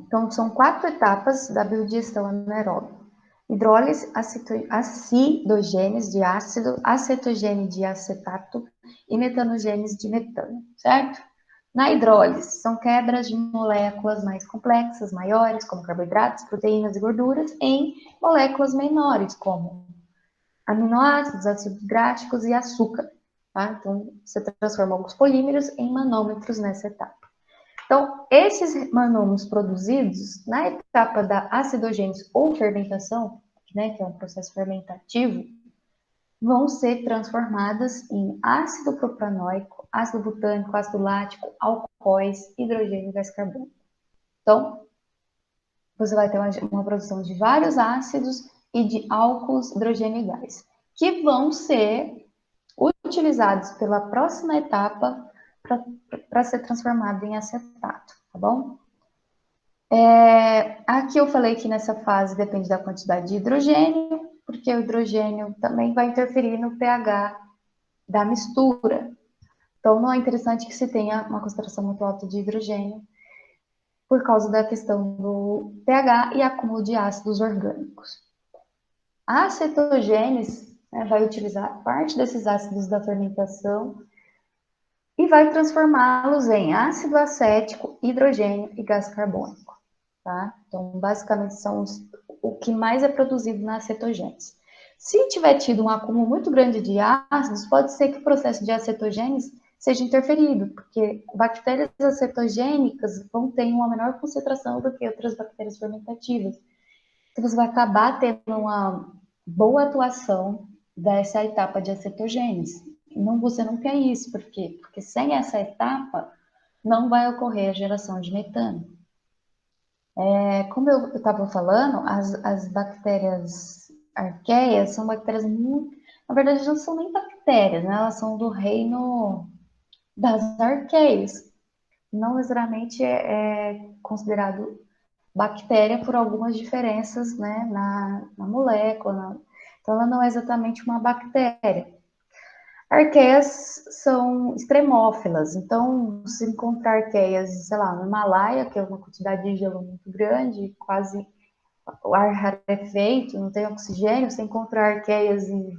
Então, são 4 etapas da biodigestão anaeróbica. Hidrólise, acidogênese de ácido, acetogênese de acetato e metanogênese de metano, certo? Na hidrólise, são quebras de moléculas mais complexas, maiores, como carboidratos, proteínas e gorduras, em moléculas menores, como aminoácidos, ácidos gráficos e açúcar. Tá? Então, você transforma alguns polímeros em manômetros nessa etapa. Então, esses manômetros produzidos na etapa da acidogênese ou fermentação, né, que é um processo fermentativo, vão ser transformadas em ácido propanoico, ácido butânico, ácido lático, alcoóis, hidrogênio e gás carbônico. Então, você vai ter uma produção de vários ácidos e de álcools, hidrogênio e gás, que vão ser utilizados pela próxima etapa para ser transformado em acetato, tá bom? Aqui eu falei que nessa fase depende da quantidade de hidrogênio, porque o hidrogênio também vai interferir no pH da mistura. Então, não é interessante que se tenha uma concentração muito alta de hidrogênio por causa da questão do pH e acúmulo de ácidos orgânicos. A cetogênese, né, vai utilizar parte desses ácidos da fermentação e vai transformá-los em ácido acético, hidrogênio e gás carbônico. Tá? Então, basicamente, são o que mais é produzido na cetogênese. Se tiver tido um acúmulo muito grande de ácidos, pode ser que o processo de acetogênese seja interferido, porque bactérias acetogênicas vão ter uma menor concentração do que outras bactérias fermentativas. Então, você vai acabar tendo uma boa atuação dessa etapa de acetogênese. Não, você não quer isso, por quê? Porque sem essa etapa não vai ocorrer a geração de metano. Como eu estava falando, as bactérias arqueias são bactérias muito. Na verdade, não são nem bactérias, né? Elas são do reino das arqueias. Não necessariamente é considerado bactéria por algumas diferenças, né, na molécula. Então, ela não é exatamente uma bactéria. Arqueias são extremófilas, então, se encontrar arqueias, sei lá, no Himalaia, que é uma quantidade de gelo muito grande, quase o ar rarefeito, não tem oxigênio, você encontra arqueias em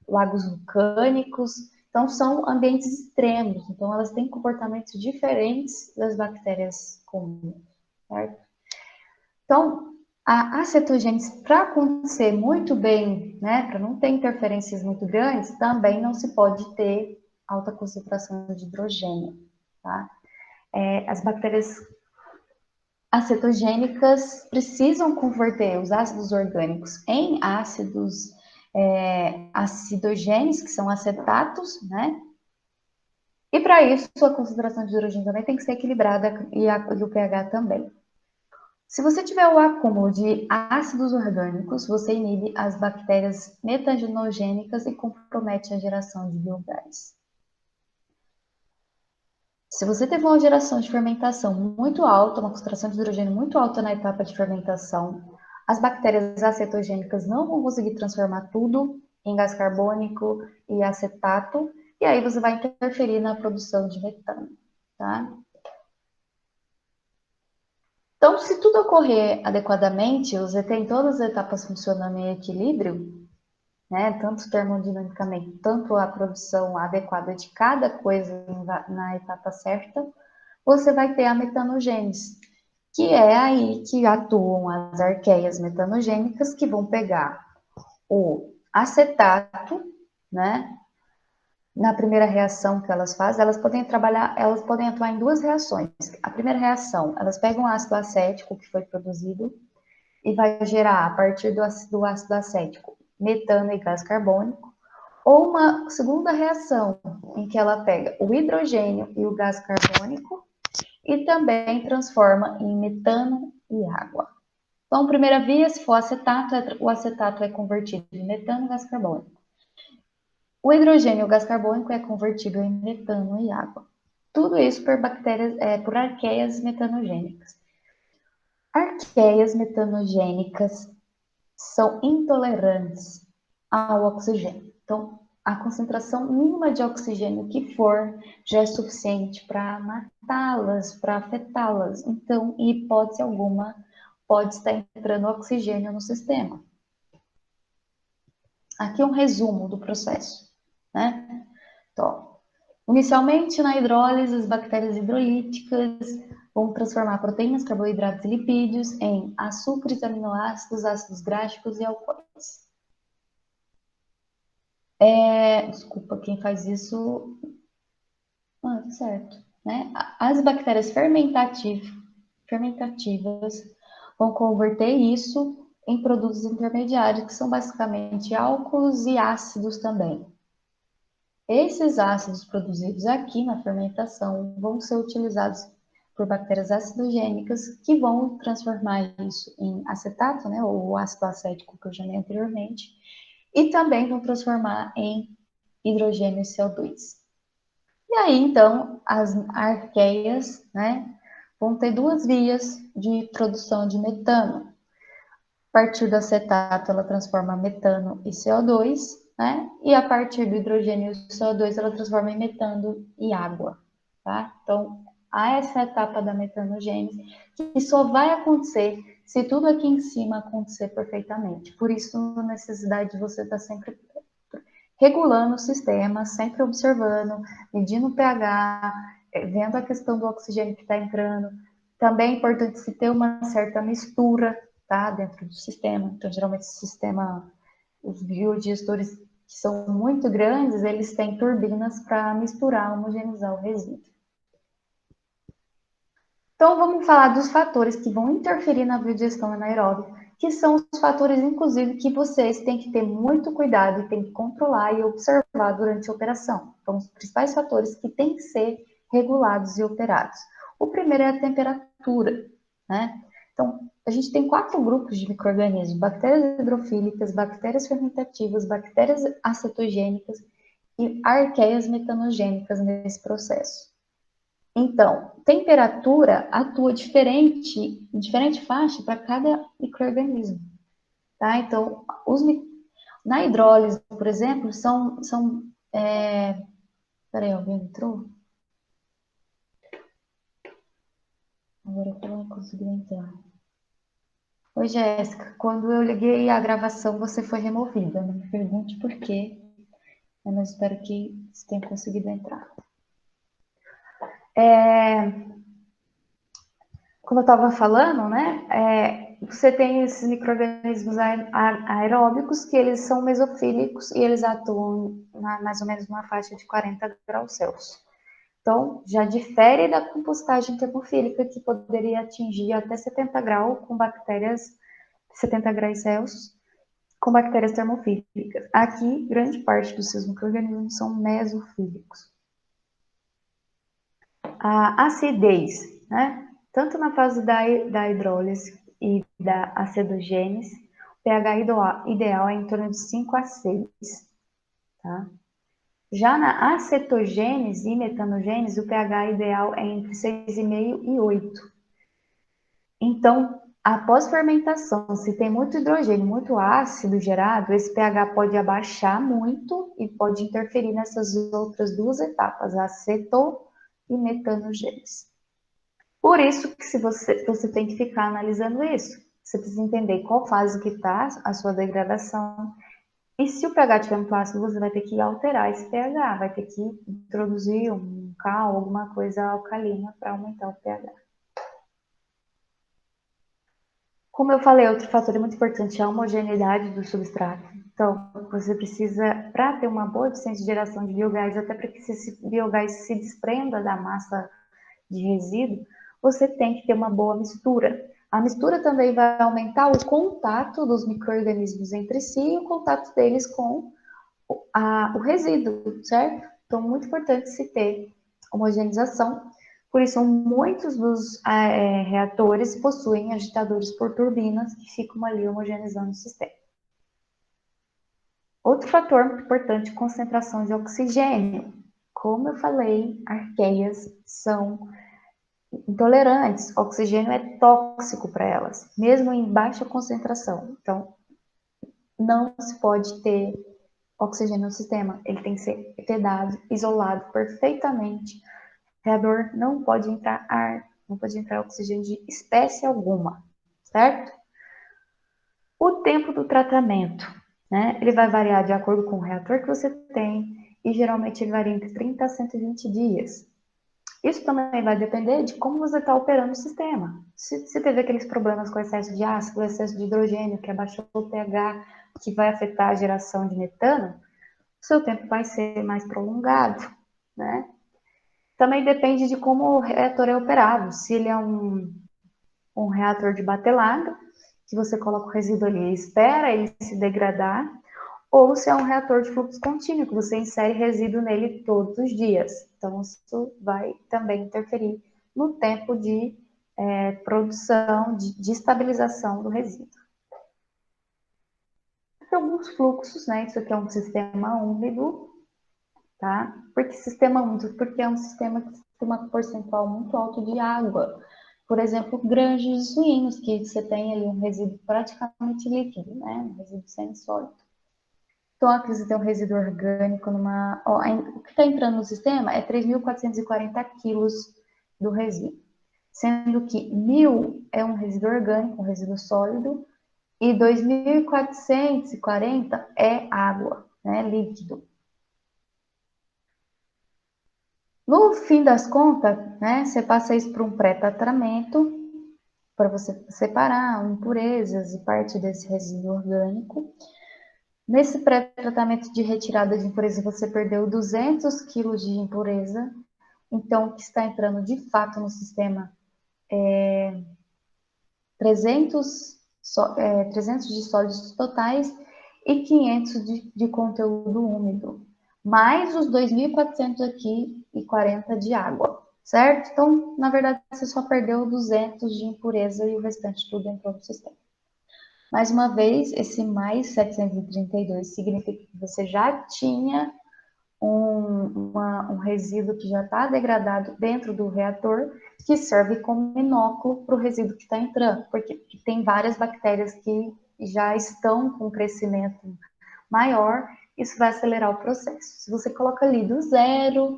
lagos vulcânicos, então são ambientes extremos, então elas têm comportamentos diferentes das bactérias comuns, certo? Então, a acetogênese, para acontecer muito bem, né, para não ter interferências muito grandes, também não se pode ter alta concentração de hidrogênio, tá? As bactérias acetogênicas precisam converter os ácidos orgânicos em ácidos acidogênicos, que são acetatos, né? E para isso, a concentração de hidrogênio também tem que ser equilibrada e o pH também. Se você tiver o acúmulo de ácidos orgânicos, você inibe as bactérias metagenogênicas e compromete a geração de biogás. Se você teve uma geração de fermentação muito alta, uma concentração de hidrogênio muito alta na etapa de fermentação, as bactérias acetogênicas não vão conseguir transformar tudo em gás carbônico e acetato, e aí você vai interferir na produção de metano, tá? Então, se tudo ocorrer adequadamente, você tem todas as etapas funcionando em equilíbrio, né, tanto termodinamicamente, tanto a produção adequada de cada coisa na etapa certa, você vai ter a metanogênese, que é aí que atuam as arqueias metanogênicas, que vão pegar o acetato, né? Na primeira reação que elas fazem, elas podem atuar em duas reações. A primeira reação, elas pegam o ácido acético que foi produzido e vai gerar, a partir do ácido acético, metano e gás carbônico, ou uma segunda reação, em que ela pega o hidrogênio e o gás carbônico e também transforma em metano e água. Então, primeira via, se for acetato, o acetato é convertido em metano e gás carbônico. O hidrogênio e o gás carbônico é convertido em metano e água. Tudo isso por bactérias, por arqueias metanogênicas. Arqueias metanogênicas são intolerantes ao oxigênio. Então, a concentração mínima de oxigênio que for já é suficiente para matá-las, para afetá-las. Então, em hipótese alguma, pode estar entrando oxigênio no sistema. Aqui um resumo do processo, né? Então, inicialmente, na hidrólise, as bactérias hidrolíticas vão transformar proteínas, carboidratos e lipídios em açúcares, aminoácidos, ácidos gráficos e alcoóis. Desculpa, quem faz isso... tá certo. Né? As bactérias fermentativas vão converter isso em produtos intermediários, que são basicamente álcools e ácidos também. Esses ácidos produzidos aqui na fermentação vão ser utilizados por bactérias acidogênicas, que vão transformar isso em acetato, né, ou ácido acético que eu já falei anteriormente, e também vão transformar em hidrogênio e CO2. E aí, então, as arqueias, né, vão ter duas vias de produção de metano. A partir do acetato, ela transforma metano e CO2, né? E a partir do hidrogênio e CO2, ela transforma em metano e água, tá? Então, há essa etapa da metanogênese, que só vai acontecer se tudo aqui em cima acontecer perfeitamente. Por isso, a necessidade de você estar sempre regulando o sistema, sempre observando, medindo o pH, vendo a questão do oxigênio que está entrando. Também é importante se ter uma certa mistura, tá, dentro do sistema. Então, geralmente, o sistema, os biodigestores que são muito grandes, eles têm turbinas para misturar, homogeneizar o resíduo. Então, vamos falar dos fatores que vão interferir na biodigestão anaeróbica, que são os fatores, inclusive, que vocês têm que ter muito cuidado e têm que controlar e observar durante a operação. Então, os principais fatores que têm que ser regulados e operados. O primeiro é a temperatura, né? Então, a gente tem 4 grupos de micro-organismos: bactérias hidrofílicas, bactérias fermentativas, bactérias acetogênicas e arqueias metanogênicas nesse processo. Então, temperatura atua diferente faixa para cada micro-organismo, tá? Então, na hidrólise, por exemplo, peraí, alguém entrou? Agora eu não consegui entrar. Oi, Jéssica, quando eu liguei a gravação, você foi removida. Não me pergunte por quê, mas espero que você tenha conseguido entrar. Como eu estava falando, né, você tem esses micro-organismos aeróbicos que eles são mesofílicos e eles atuam mais ou menos numa faixa de 40 graus Celsius. Então, já difere da compostagem termofílica, que poderia atingir até 70 graus com bactérias, 70 graus Celsius, com bactérias termofílicas. Aqui, grande parte dos seus micro-organismos são mesofílicos. A acidez, né? Tanto na fase da hidrólise e da acidogênese, o pH ideal é em torno de 5 a 6. Tá? Já na acetogênese e metanogênese, o pH ideal é entre 6,5 e 8. Então, após fermentação, se tem muito hidrogênio, muito ácido gerado, esse pH pode abaixar muito e pode interferir nessas outras duas etapas, a aceto e metanogênese. Por isso que você tem que ficar analisando isso. Você precisa entender qual fase que está a sua degradação. E se o pH estiver muito ácido, você vai ter que alterar esse pH, vai ter que introduzir um cal, alguma coisa alcalina para aumentar o pH. Como eu falei, outro fator muito importante é a homogeneidade do substrato. Então, você precisa, para ter uma boa eficiência de geração de biogás, até para que esse biogás se desprenda da massa de resíduo, você tem que ter uma boa mistura. A mistura também vai aumentar o contato dos micro-organismos entre si e o contato deles com o resíduo, certo? Então, muito importante se ter homogeneização. Por isso, muitos dos reatores possuem agitadores por turbinas que ficam ali homogeneizando o sistema. Outro fator muito importante, concentração de oxigênio. Como eu falei, arqueias são intolerantes, o oxigênio é tóxico para elas, mesmo em baixa concentração. Então, não se pode ter oxigênio no sistema. Ele tem que ser vedado, isolado perfeitamente. O reator não pode entrar ar, não pode entrar oxigênio de espécie alguma, certo? O tempo do tratamento, né? Ele vai variar de acordo com o reator que você tem e geralmente ele varia entre 30 a 120 dias. Isso também vai depender de como você está operando o sistema. Se teve aqueles problemas com excesso de ácido, excesso de hidrogênio, que abaixou o pH, que vai afetar a geração de metano, o seu tempo vai ser mais prolongado, né? Também depende de como o reator é operado. Se ele é um reator de batelada, que você coloca o resíduo ali e espera ele se degradar, ou se é um reator de fluxo contínuo, que você insere resíduo nele todos os dias. Então, isso vai também interferir no tempo de produção, de estabilização do resíduo. Tem alguns fluxos, né? Isso aqui é um sistema úmido, tá? Por que sistema úmido? Porque é um sistema que tem uma percentual muito alta de água. Por exemplo, granjas de suínos, que você tem ali um resíduo praticamente líquido, né? Um resíduo semi-sólido. Então, aqui você tem um resíduo orgânico numa... Ó, o que está entrando no sistema é 3.440 quilos do resíduo. Sendo que 1.000 é um resíduo orgânico, um resíduo sólido, e 2.440 é água, né, líquido. No fim das contas, né, você passa isso para um pré-tratamento, para você separar impurezas e parte desse resíduo orgânico. Nesse pré-tratamento de retirada de impureza, você perdeu 200 quilos de impureza. Então, o que está entrando de fato no sistema é 300 de sólidos totais e 500 de conteúdo úmido, mais os 2.400 aqui e 40 de água, certo? Então, na verdade, você só perdeu 200 de impureza e o restante tudo entrou no sistema. Mais uma vez, esse mais 732 significa que você já tinha um resíduo que já está degradado dentro do reator, que serve como inóculo para o resíduo que está entrando, porque tem várias bactérias que já estão com crescimento maior, isso vai acelerar o processo. Se você coloca ali do zero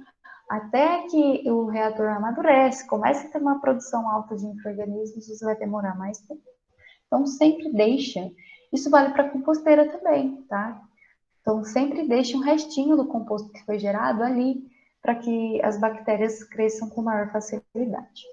até que o reator amadurece, começa a ter uma produção alta de micro-organismos, isso vai demorar mais tempo. Então, sempre deixa. Isso vale para a composteira também, tá? Então, sempre deixe um restinho do composto que foi gerado ali, para que as bactérias cresçam com maior facilidade.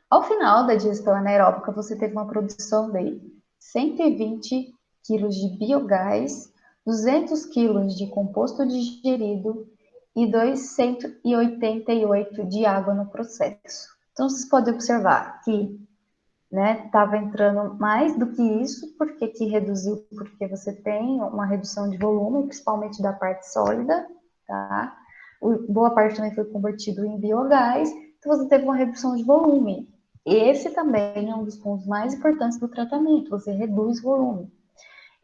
Ao final da digestão anaeróbica, você teve uma produção de 120 kg de biogás, 200 kg de composto digerido e 288 de água no processo. Então, vocês podem observar que estava entrando mais do que isso, porque que reduziu, porque você tem uma redução de volume, principalmente da parte sólida, tá? Boa parte também foi convertido em biogás, então você teve uma redução de volume. Esse também é um dos pontos mais importantes do tratamento, você reduz volume.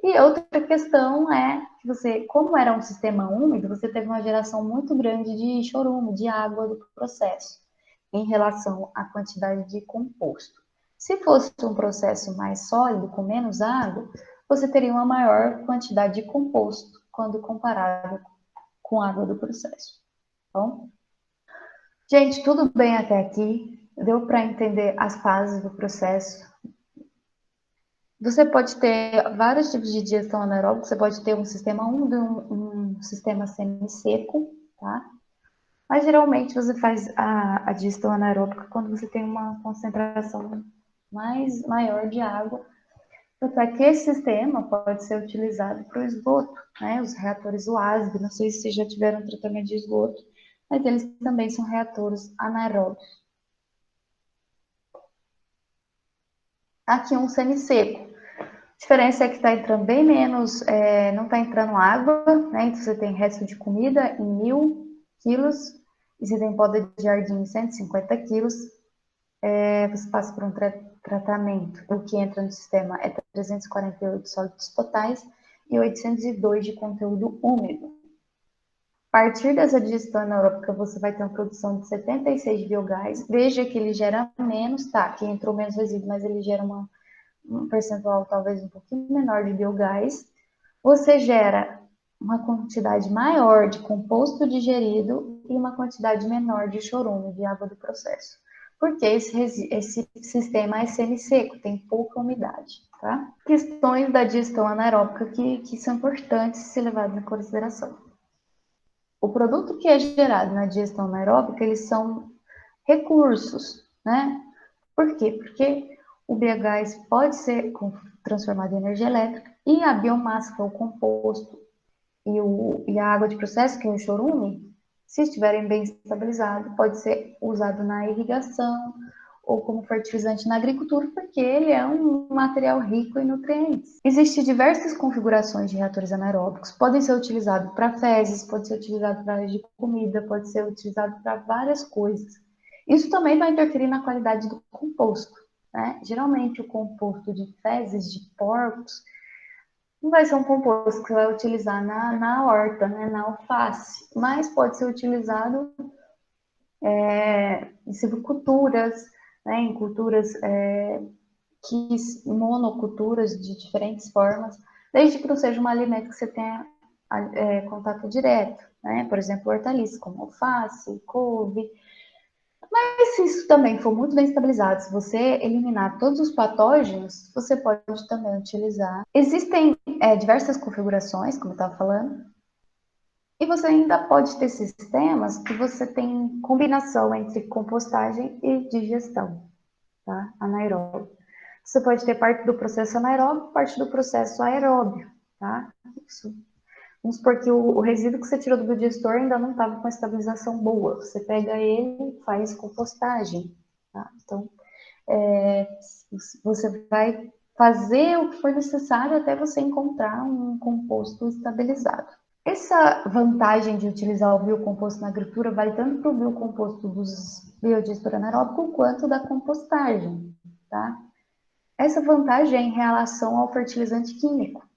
E outra questão é que você, como era um sistema úmido, você teve uma geração muito grande de chorume, de água do processo, em relação à quantidade de composto. Se fosse um processo mais sólido, com menos água, você teria uma maior quantidade de composto quando comparado com a água do processo. Bom? Gente, tudo bem até aqui? Deu para entender as fases do processo? Você pode ter vários tipos de digestão anaeróbica, você pode ter um sistema úmido e um sistema semi-seco, tá? Mas geralmente você faz a digestão anaeróbica quando você tem uma concentração maior de água, porque que esse sistema pode ser utilizado para o esgoto, né? Os reatores WASB, não sei se vocês já tiveram tratamento de esgoto, mas eles também são reatores anaeróbicos. Aqui um semi-seco. A diferença é que está entrando bem menos, não está entrando água, né? Então você tem resto de comida em 1.000 quilos, e você tem poda de jardim em 150 quilos, você passa por um tratamento. O que entra no sistema é 348 sólidos totais e 802 de conteúdo úmido. A partir dessa digestão anaeróbica, você vai ter uma produção de 76 de biogás. Veja que ele gera menos, tá? Que entrou menos resíduo, mas ele gera um percentual talvez um pouquinho menor de biogás. Você gera uma quantidade maior de composto digerido e uma quantidade menor de chorume, de água do processo. Porque esse sistema é semi-seco, tem pouca umidade, tá? Questões da digestão anaeróbica que são importantes ser levadas em consideração. O produto que é gerado na digestão anaeróbica, eles são recursos, né? Por quê? Porque o biogás pode ser transformado em energia elétrica e a biomassa, que é o composto, e a água de processo, que é o chorume, se estiverem bem estabilizados, pode ser usado na irrigação ou como fertilizante na agricultura, porque ele é um material rico em nutrientes. Existem diversas configurações de reatores anaeróbicos, podem ser utilizados para fezes, pode ser utilizado para área de comida, pode ser utilizado para várias coisas. Isso também vai interferir na qualidade do composto, né? Geralmente o composto de fezes de porcos não vai ser um composto que você vai utilizar na horta, né, na alface, mas pode ser utilizado em silviculturas, né, em culturas monoculturas de diferentes formas, desde que não seja um alimento que você tenha contato direto, né? Por exemplo, hortaliças como alface, couve. Mas se isso também for muito bem estabilizado, se você eliminar todos os patógenos, você pode também utilizar. Existem diversas configurações, como eu estava falando, e você ainda pode ter sistemas que você tem combinação entre compostagem e digestão, tá? Anaeróbio. Você pode ter parte do processo anaeróbio, parte do processo aeróbio, tá? Isso. Vamos supor que o resíduo que você tirou do biodigestor ainda não estava com a estabilização boa. Você pega ele e faz compostagem, tá? Então, você vai fazer o que for necessário até você encontrar um composto estabilizado. Essa vantagem de utilizar o biocomposto na agricultura vale tanto para o biocomposto dos biodigestor anaeróbico quanto da compostagem, tá? Essa vantagem é em relação ao fertilizante químico.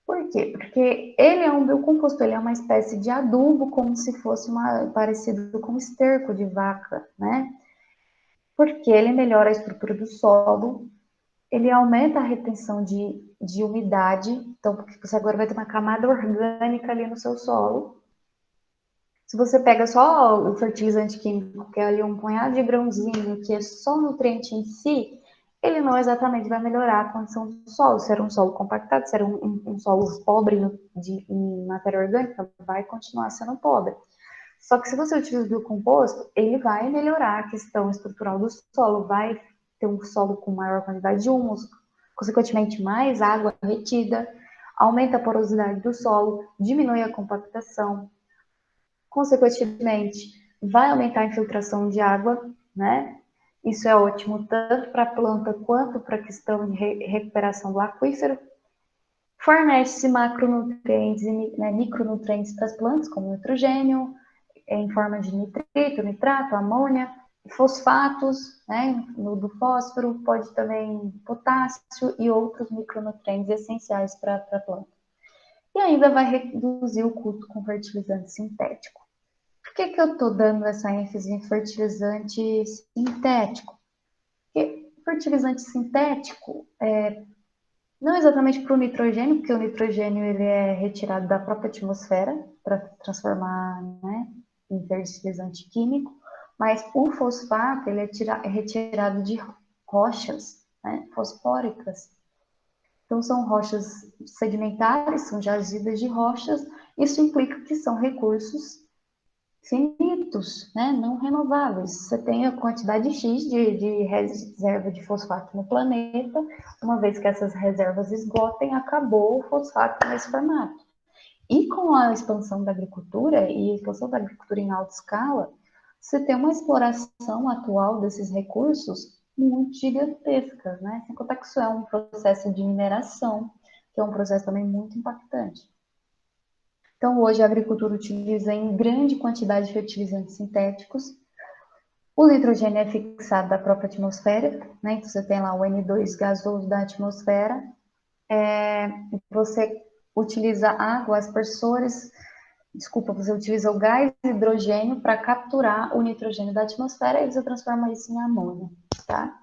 Por quê? Porque ele é um biocomposto, ele é uma espécie de adubo, como se fosse parecido com esterco de vaca, né? Porque ele melhora a estrutura do solo, ele aumenta a retenção de umidade, então porque você agora vai ter uma camada orgânica ali no seu solo. Se você pega só o fertilizante químico, que é ali um punhado de grãozinho, que é só nutriente em si, ele não exatamente vai melhorar a condição do solo. Se era um solo compactado, se era um solo pobre em matéria orgânica, vai continuar sendo pobre. Só que se você utiliza o biocomposto, ele vai melhorar a questão estrutural do solo, vai ter um solo com maior quantidade de humus, consequentemente mais água retida, aumenta a porosidade do solo, diminui a compactação, consequentemente vai aumentar a infiltração de água, né? Isso é ótimo tanto para a planta quanto para a questão de recuperação do aquífero. Fornece macronutrientes e micronutrientes para as plantas, como nitrogênio, em forma de nitrito, nitrato, amônia, fosfatos, né, do fósforo, pode também potássio e outros micronutrientes essenciais para a planta. E ainda vai reduzir o custo com fertilizante sintético. Por que eu estou dando essa ênfase em fertilizante sintético? Porque fertilizante sintético não exatamente para o nitrogênio, porque o nitrogênio ele é retirado da própria atmosfera para transformar, né, em fertilizante químico, mas o fosfato ele é retirado de rochas, né, fosfóricas. Então são rochas sedimentares, são jazidas de rochas. Isso implica que são recursos finitos, né, não renováveis. Você tem a quantidade X de reserva de fosfato no planeta, uma vez que essas reservas esgotem, acabou o fosfato nesse formato. E com a expansão da agricultura, e a expansão da agricultura em alta escala, você tem uma exploração atual desses recursos muito gigantesca, né? Sem contar que isso é um processo de mineração, que é um processo também muito impactante. Então, hoje a agricultura utiliza em grande quantidade de fertilizantes sintéticos. O nitrogênio é fixado da própria atmosfera, né? Então, você tem lá o N2 gasoso da atmosfera. Você utiliza água, aspersores, você utiliza o gás hidrogênio para capturar o nitrogênio da atmosfera e você transforma isso em amônia, tá?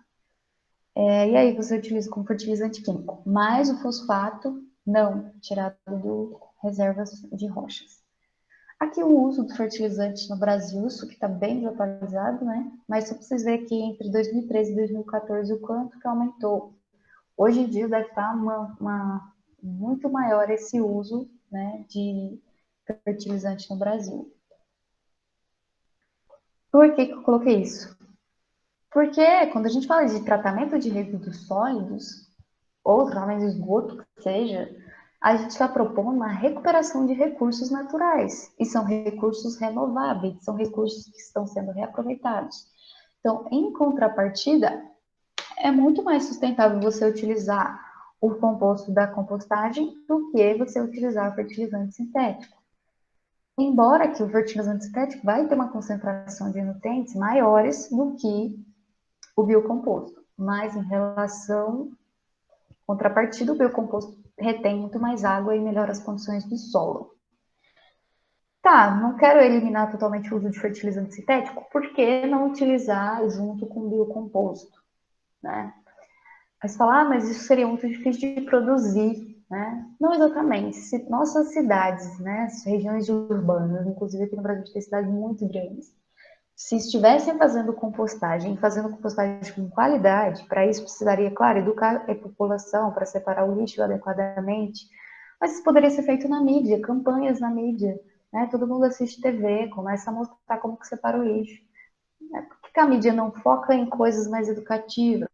E aí você utiliza como fertilizante químico. Mas o fosfato, não, tirado reservas de rochas. Aqui o uso do fertilizante no Brasil, isso que está bem desatualizado, né? Mas só para vocês verem que entre 2013 e 2014 o quanto que aumentou. Hoje em dia deve estar muito maior esse uso, né, de fertilizante no Brasil. Por que eu coloquei isso? Porque quando a gente fala de tratamento de resíduos sólidos, ou tratamento de esgoto, que seja, a gente está propondo uma recuperação de recursos naturais. E são recursos renováveis, são recursos que estão sendo reaproveitados. Então, em contrapartida, é muito mais sustentável você utilizar o composto da compostagem do que você utilizar fertilizante sintético. Embora que o fertilizante sintético vai ter uma concentração de nutrientes maiores do que o biocomposto, mas em relação contrapartida, o biocomposto retém muito mais água e melhora as condições do solo. Tá, não quero eliminar totalmente o uso de fertilizante sintético, por que não utilizar junto com o biocomposto, né? Mas falar, mas isso seria muito difícil de produzir, né? Não exatamente. Se nossas cidades, né, as regiões urbanas, inclusive aqui no Brasil tem cidades muito grandes, se estivessem fazendo compostagem com qualidade, para isso precisaria, claro, educar a população para separar o lixo adequadamente, mas isso poderia ser feito na mídia, campanhas na mídia, né? Todo mundo assiste TV, começa a mostrar como que separa o lixo. Por que a mídia não foca em coisas mais educativas?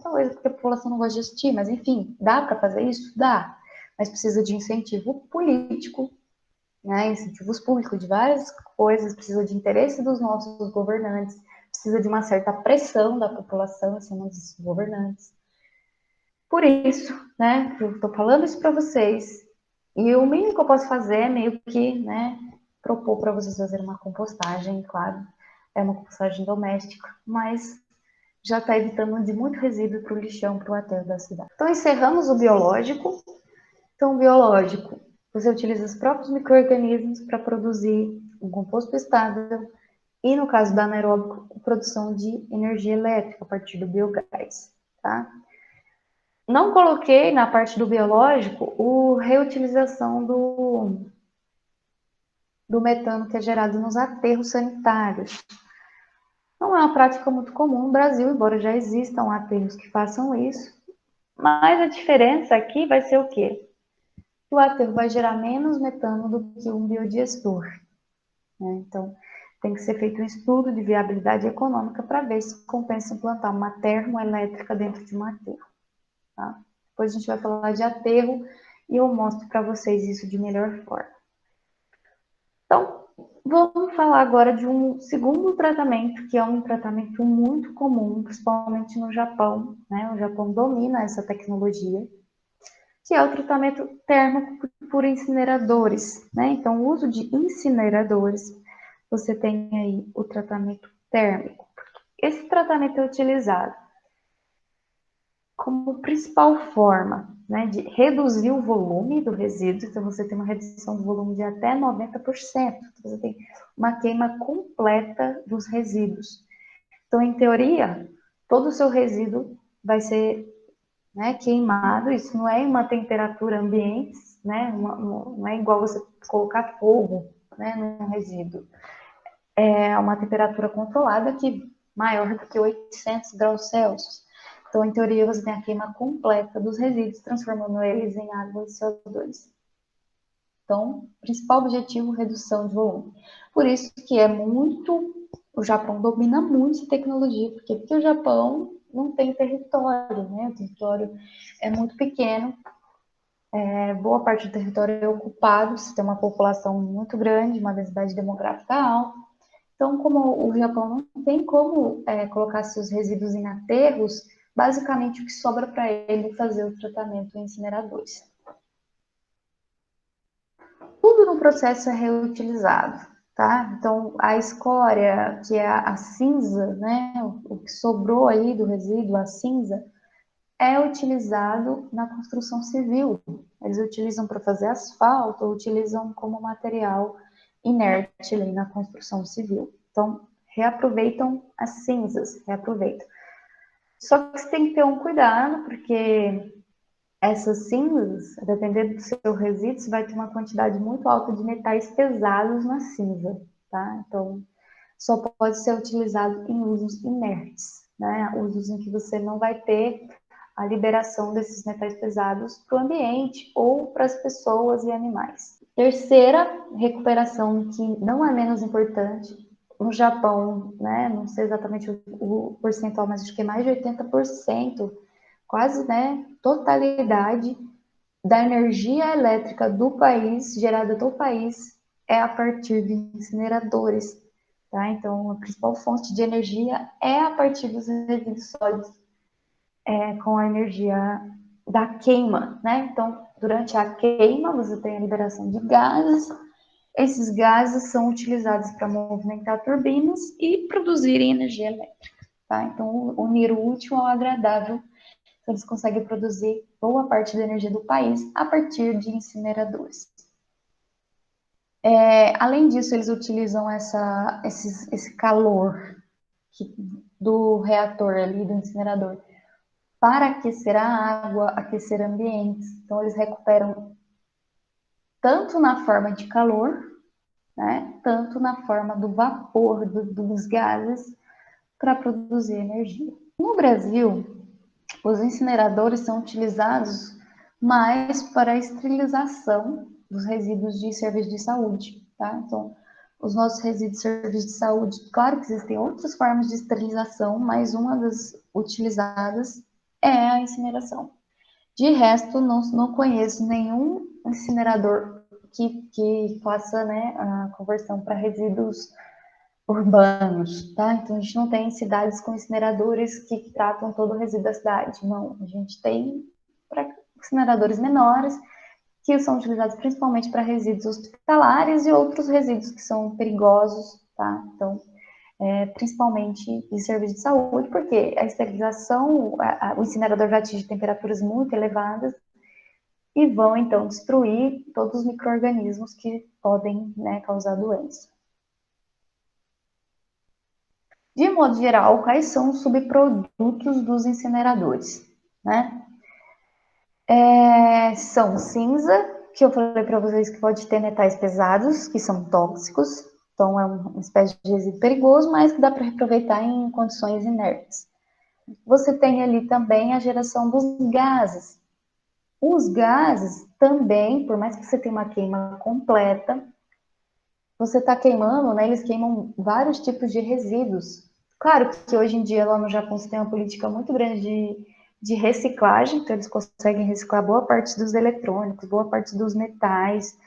Talvez porque a população não gosta de assistir, mas enfim, dá para fazer isso? Dá, mas precisa de incentivo político, né, incentivos públicos de várias coisas, precisa de interesse dos nossos governantes, precisa de uma certa pressão da população em cima dos governantes. Por isso, né, eu estou falando isso para vocês, e o mínimo que eu posso fazer é meio que, né, propor para vocês fazerem uma compostagem, claro, é uma compostagem doméstica, mas já está evitando de muito resíduo para o lixão, para o aterro da cidade. Então, encerramos o biológico. Então, o biológico, você utiliza os próprios micro-organismos para produzir um composto estável e, no caso da anaeróbico, a produção de energia elétrica a partir do biogás, tá? Não coloquei na parte do biológico a reutilização do metano que é gerado nos aterros sanitários. Não é uma prática muito comum no Brasil, embora já existam aterros que façam isso, mas a diferença aqui vai ser o quê? O aterro vai gerar menos metano do que um biodigestor, né? Então, tem que ser feito um estudo de viabilidade econômica para ver se compensa implantar uma termoelétrica dentro de um aterro, tá? Depois a gente vai falar de aterro e eu mostro para vocês isso de melhor forma. Então, vamos falar agora de um segundo tratamento, que é um tratamento muito comum, principalmente no Japão, né? O Japão domina essa tecnologia, que é o tratamento térmico por incineradores, né? Então, o uso de incineradores, você tem aí o tratamento térmico. Esse tratamento é utilizado como principal forma, né, de reduzir o volume do resíduo, então você tem uma redução do volume de até 90%, então você tem uma queima completa dos resíduos. Então, em teoria, todo o seu resíduo vai ser, né, queimado, isso não é em uma temperatura ambiente, né, não é igual você colocar fogo, né, num resíduo. É uma temperatura controlada que maior do que 800 graus Celsius. Então, em teoria, você tem a queima completa dos resíduos, transformando eles em água e CO2. Então, principal objetivo, redução de volume. Por isso que o Japão domina muito essa tecnologia, porque o Japão não tem território, né? O território é muito pequeno, boa parte do território é ocupado, você tem uma população muito grande, uma densidade demográfica alta. Então, como o Japão não tem como colocar seus resíduos em aterros, basicamente o que sobra para ele é fazer o tratamento em incineradores. Tudo no processo é reutilizado, tá? Então, a escória, que é a cinza, né? O que sobrou aí do resíduo, a cinza, é utilizado na construção civil. Eles utilizam para fazer asfalto, ou utilizam como material inerte ali na construção civil. Então, reaproveitam as cinzas, reaproveitam. Só que você tem que ter um cuidado, porque essas cinzas, dependendo do seu resíduo, você vai ter uma quantidade muito alta de metais pesados na cinza, tá? Então, só pode ser utilizado em usos inertes, né? Usos em que você não vai ter a liberação desses metais pesados para o ambiente ou para as pessoas e animais. Terceira recuperação, que não é menos importante, no Japão, né, não sei exatamente o percentual, mas acho que é mais de 80%, quase, né, totalidade da energia elétrica do país, gerada do país, é a partir de incineradores, tá? Então, a principal fonte de energia é a partir dos resíduos sólidos, com a energia da queima, né? Então, durante a queima, você tem a liberação de gases. Esses gases são utilizados para movimentar turbinas e produzirem energia elétrica, tá? Então, unir o útil ao agradável, eles conseguem produzir boa parte da energia do país a partir de incineradores. Além disso, eles utilizam esse calor do reator ali, do incinerador, para aquecer a água, aquecer ambientes. Então, eles recuperam tanto na forma de calor, né, tanto na forma do vapor dos gases para produzir energia. No Brasil, os incineradores são utilizados mais para a esterilização dos resíduos de serviço de saúde, tá? Então, os nossos resíduos de serviço de saúde, claro que existem outras formas de esterilização, mas uma das utilizadas é a incineração. De resto, não conheço nenhum incinerador que faça, né, a conversão para resíduos urbanos, tá? Então, a gente não tem cidades com incineradores que tratam todo o resíduo da cidade, não. A gente tem incineradores menores, que são utilizados principalmente para resíduos hospitalares e outros resíduos que são perigosos, tá? Então, principalmente de serviço de saúde, porque a esterilização, o incinerador já atinge temperaturas muito elevadas e vão, então, destruir todos os micro-organismos que podem, né, causar doença. De modo geral, quais são os subprodutos dos incineradores, né? São cinza, que eu falei para vocês que pode ter metais pesados, que são tóxicos, então é uma espécie de resíduo perigoso, mas que dá para reaproveitar em condições inertes. Você tem ali também a geração dos gases. Os gases também, por mais que você tenha uma queima completa, você está queimando, né? Eles queimam vários tipos de resíduos. Claro que hoje em dia lá no Japão você tem uma política muito grande de reciclagem, então eles conseguem reciclar boa parte dos eletrônicos, boa parte dos metais.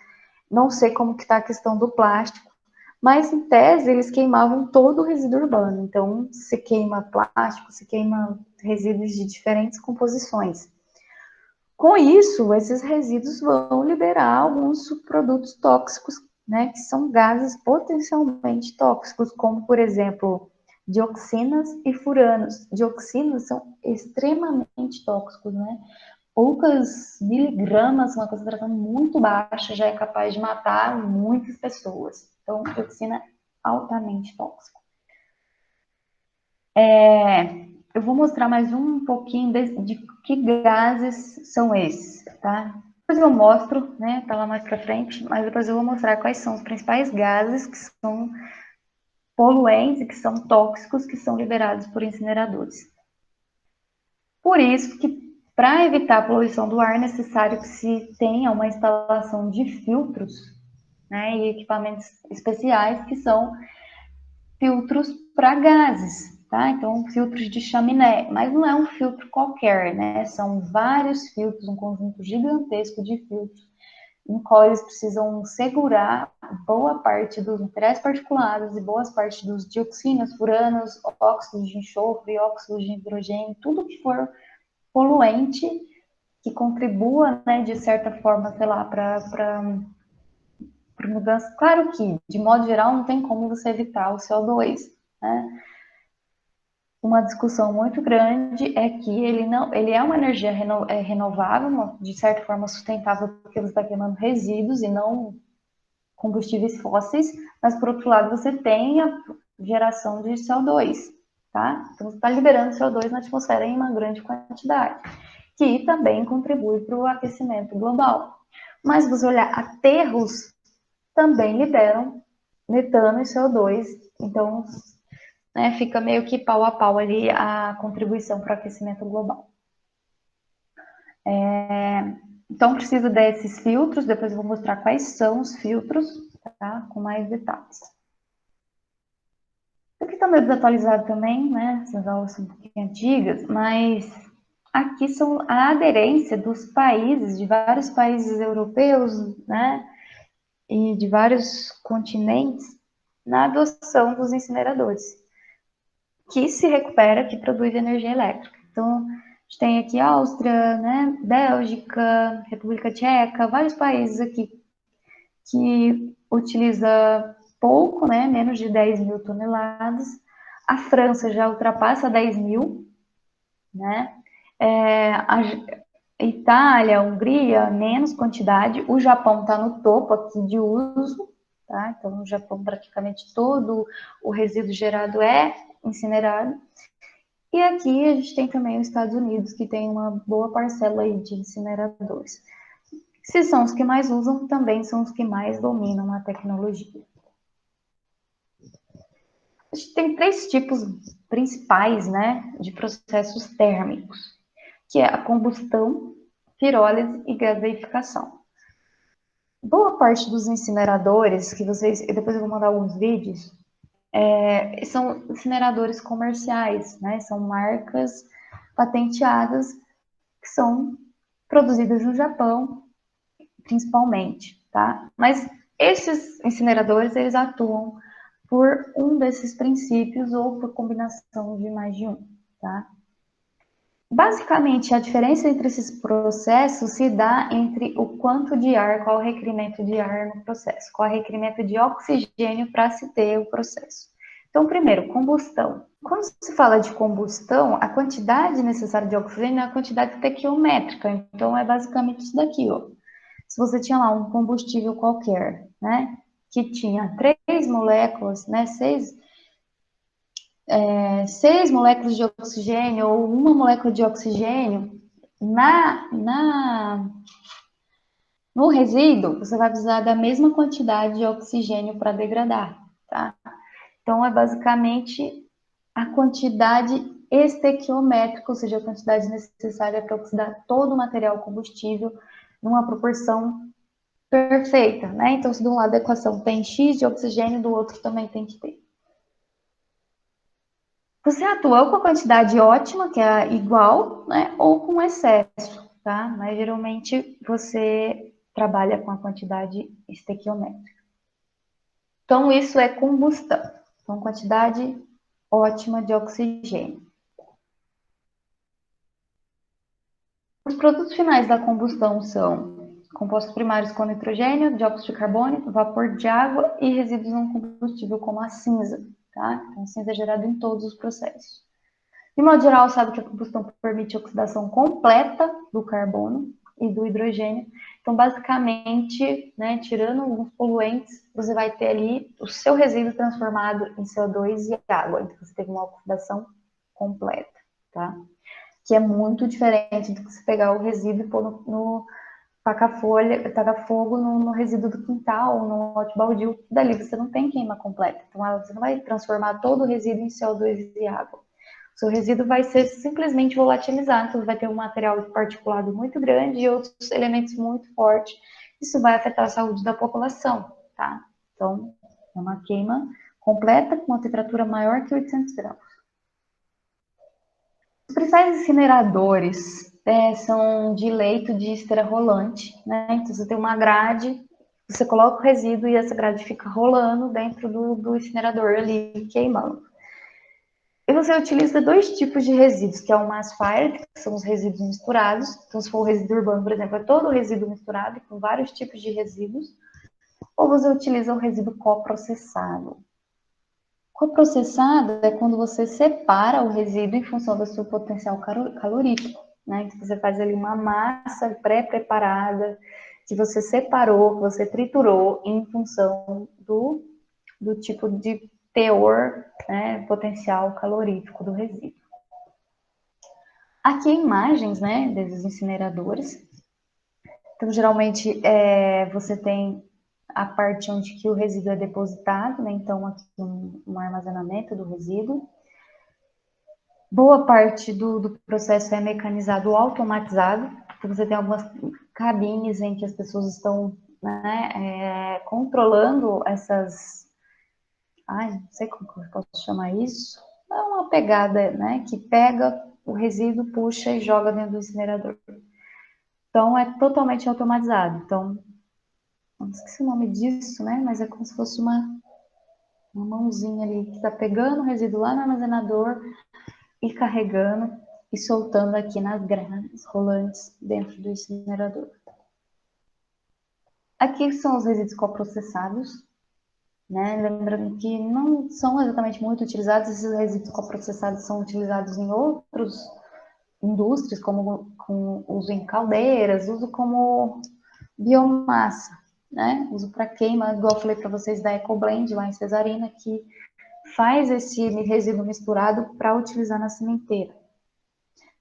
Não sei como que está a questão do plástico, mas em tese eles queimavam todo o resíduo urbano. Então se queima plástico, se queima resíduos de diferentes composições. Com isso, esses resíduos vão liberar alguns subprodutos tóxicos, né, que são gases potencialmente tóxicos, como, por exemplo, dioxinas e furanos. Dioxinas são extremamente tóxicos, né? Poucas miligramas, uma concentração muito baixa, já é capaz de matar muitas pessoas. Então, dioxina é altamente tóxico. Eu vou mostrar mais um pouquinho de que gases são esses, tá? Depois eu mostro, né, tá lá mais pra frente, mas depois eu vou mostrar quais são os principais gases que são poluentes e que são tóxicos, que são liberados por incineradores. Por isso que, para evitar a poluição do ar, é necessário que se tenha uma instalação de filtros, né, e equipamentos especiais que são filtros para gases, tá? Então, filtros de chaminé, mas não é um filtro qualquer, né? São vários filtros, um conjunto gigantesco de filtros, em qual eles precisam segurar boa parte dos materiais particulados e boa parte dos dioxinas, furanos, óxidos de enxofre, óxidos de hidrogênio, tudo que for poluente que contribua, né, de certa forma, sei lá, para mudança. Claro que, de modo geral, não tem como você evitar o CO2, né? Uma discussão muito grande é que ele é uma energia renovável, de certa forma sustentável, porque você está queimando resíduos e não combustíveis fósseis, mas por outro lado você tem a geração de CO2, tá? Então você está liberando CO2 na atmosfera em uma grande quantidade. que também contribui para o aquecimento global. Mas se você olhar aterros, também liberam metano e CO2, então né, fica meio que pau a pau ali a contribuição para o aquecimento global. Então precisa desses filtros, depois eu vou mostrar quais são os filtros, tá? Com mais detalhes. Isso aqui está meio desatualizado também, né? Essas aulas são um pouquinho antigas, mas aqui são a aderência dos países, de vários países europeus, né? E de vários continentes, na adoção dos incineradores, que se recupera, que produz energia elétrica. Então, a gente tem aqui Áustria, né? Bélgica, República Tcheca, vários países aqui que utiliza pouco, né? Menos de 10 mil toneladas. A França já ultrapassa 10 mil, né? A Itália, a Hungria, menos quantidade. O Japão está no topo aqui de uso, tá? Então, no Japão, praticamente todo o resíduo gerado é incinerado. E aqui a gente tem também os Estados Unidos, que tem uma boa parcela aí de incineradores. Se são os que mais usam, também são os que mais dominam a tecnologia. A gente tem 3 tipos principais, né, de processos térmicos, que é a combustão, pirólise e gaseificação. Boa parte dos incineradores, que vocês, depois eu vou mandar alguns vídeos, são incineradores comerciais, né, são marcas patenteadas que são produzidas no Japão, principalmente, tá? Mas esses incineradores, eles atuam por um desses princípios ou por combinação de mais de um, tá? Basicamente, a diferença entre esses processos se dá entre o quanto de ar, qual o requerimento de ar no processo, qual o requerimento de oxigênio para se ter o processo. Então, primeiro, combustão. Quando se fala de combustão, a quantidade necessária de oxigênio é a quantidade estequiométrica. Então, é basicamente isso daqui, ó. Se você tinha lá um combustível qualquer, né, que tinha 3 moléculas, né, 6 moléculas de oxigênio ou uma molécula de oxigênio, no resíduo, você vai precisar da mesma quantidade de oxigênio para degradar, tá? Então, é basicamente a quantidade estequiométrica, ou seja, a quantidade necessária para oxidar todo o material combustível numa proporção perfeita, né? Então, se de um lado da equação tem X de oxigênio, do outro também tem que ter. Você atuou com a quantidade ótima, que é igual, né? Ou com excesso, tá? Mas geralmente você trabalha com a quantidade estequiométrica. Então, isso é combustão. Então, quantidade ótima de oxigênio. Os produtos finais da combustão são compostos primários com nitrogênio, dióxido de carbono, vapor de água e resíduos não combustível, como a cinza, tá? Então, a cinza é gerada em todos os processos. De modo geral, sabe que a combustão permite a oxidação completa do carbono e do hidrogênio. Então, basicamente, né, tirando alguns poluentes, você vai ter ali o seu resíduo transformado em CO2 e água. Então, você teve uma oxidação completa, tá? Que é muito diferente do que você pegar o resíduo e pôr no tacar fogo no resíduo do quintal, no lote baldio. Dali você não tem queima completa. Então, você não vai transformar todo o resíduo em CO2 e água. O seu resíduo vai ser simplesmente volatilizado, então vai ter um material particulado muito grande e outros elementos muito fortes. Isso vai afetar a saúde da população, tá? Então, é uma queima completa com uma temperatura maior que 800 graus. Os principais incineradores são de leito de esteira rolante, né? Então, você tem uma grade, você coloca o resíduo e essa grade fica rolando dentro do incinerador ali, queimando. E você utiliza 2 tipos de resíduos, que é o mass fire, que são os resíduos misturados. Então, se for o resíduo urbano, por exemplo, é todo o resíduo misturado, com vários tipos de resíduos. Ou você utiliza o resíduo coprocessado. Coprocessado é quando você separa o resíduo em função do seu potencial calorífico, né? Então, você faz ali uma massa pré-preparada, que você separou, que você triturou em função do tipo de teor, né, potencial calorífico do resíduo. Aqui imagens, né, desses incineradores. Então, geralmente, você tem a parte onde que o resíduo é depositado, né? Então, aqui um armazenamento do resíduo. Boa parte do processo é mecanizado ou automatizado. Então, você tem algumas cabines em que as pessoas estão, né, controlando essas... Ai, não sei como eu posso chamar isso. É uma pegada, né, que pega o resíduo, puxa e joga dentro do incinerador. Então, é totalmente automatizado. Então, não esqueci o nome disso, né? Mas é como se fosse uma mãozinha ali que está pegando o resíduo lá no armazenador e carregando e soltando aqui nas grades rolantes dentro do incinerador. Aqui são os resíduos coprocessados, né? Lembrando que não são exatamente muito utilizados, esses resíduos coprocessados são utilizados em outras indústrias, como com uso em caldeiras, uso como biomassa, né? Uso para queima, igual eu falei para vocês da EcoBlend lá em Cesarina, que faz esse resíduo misturado para utilizar na sementeira.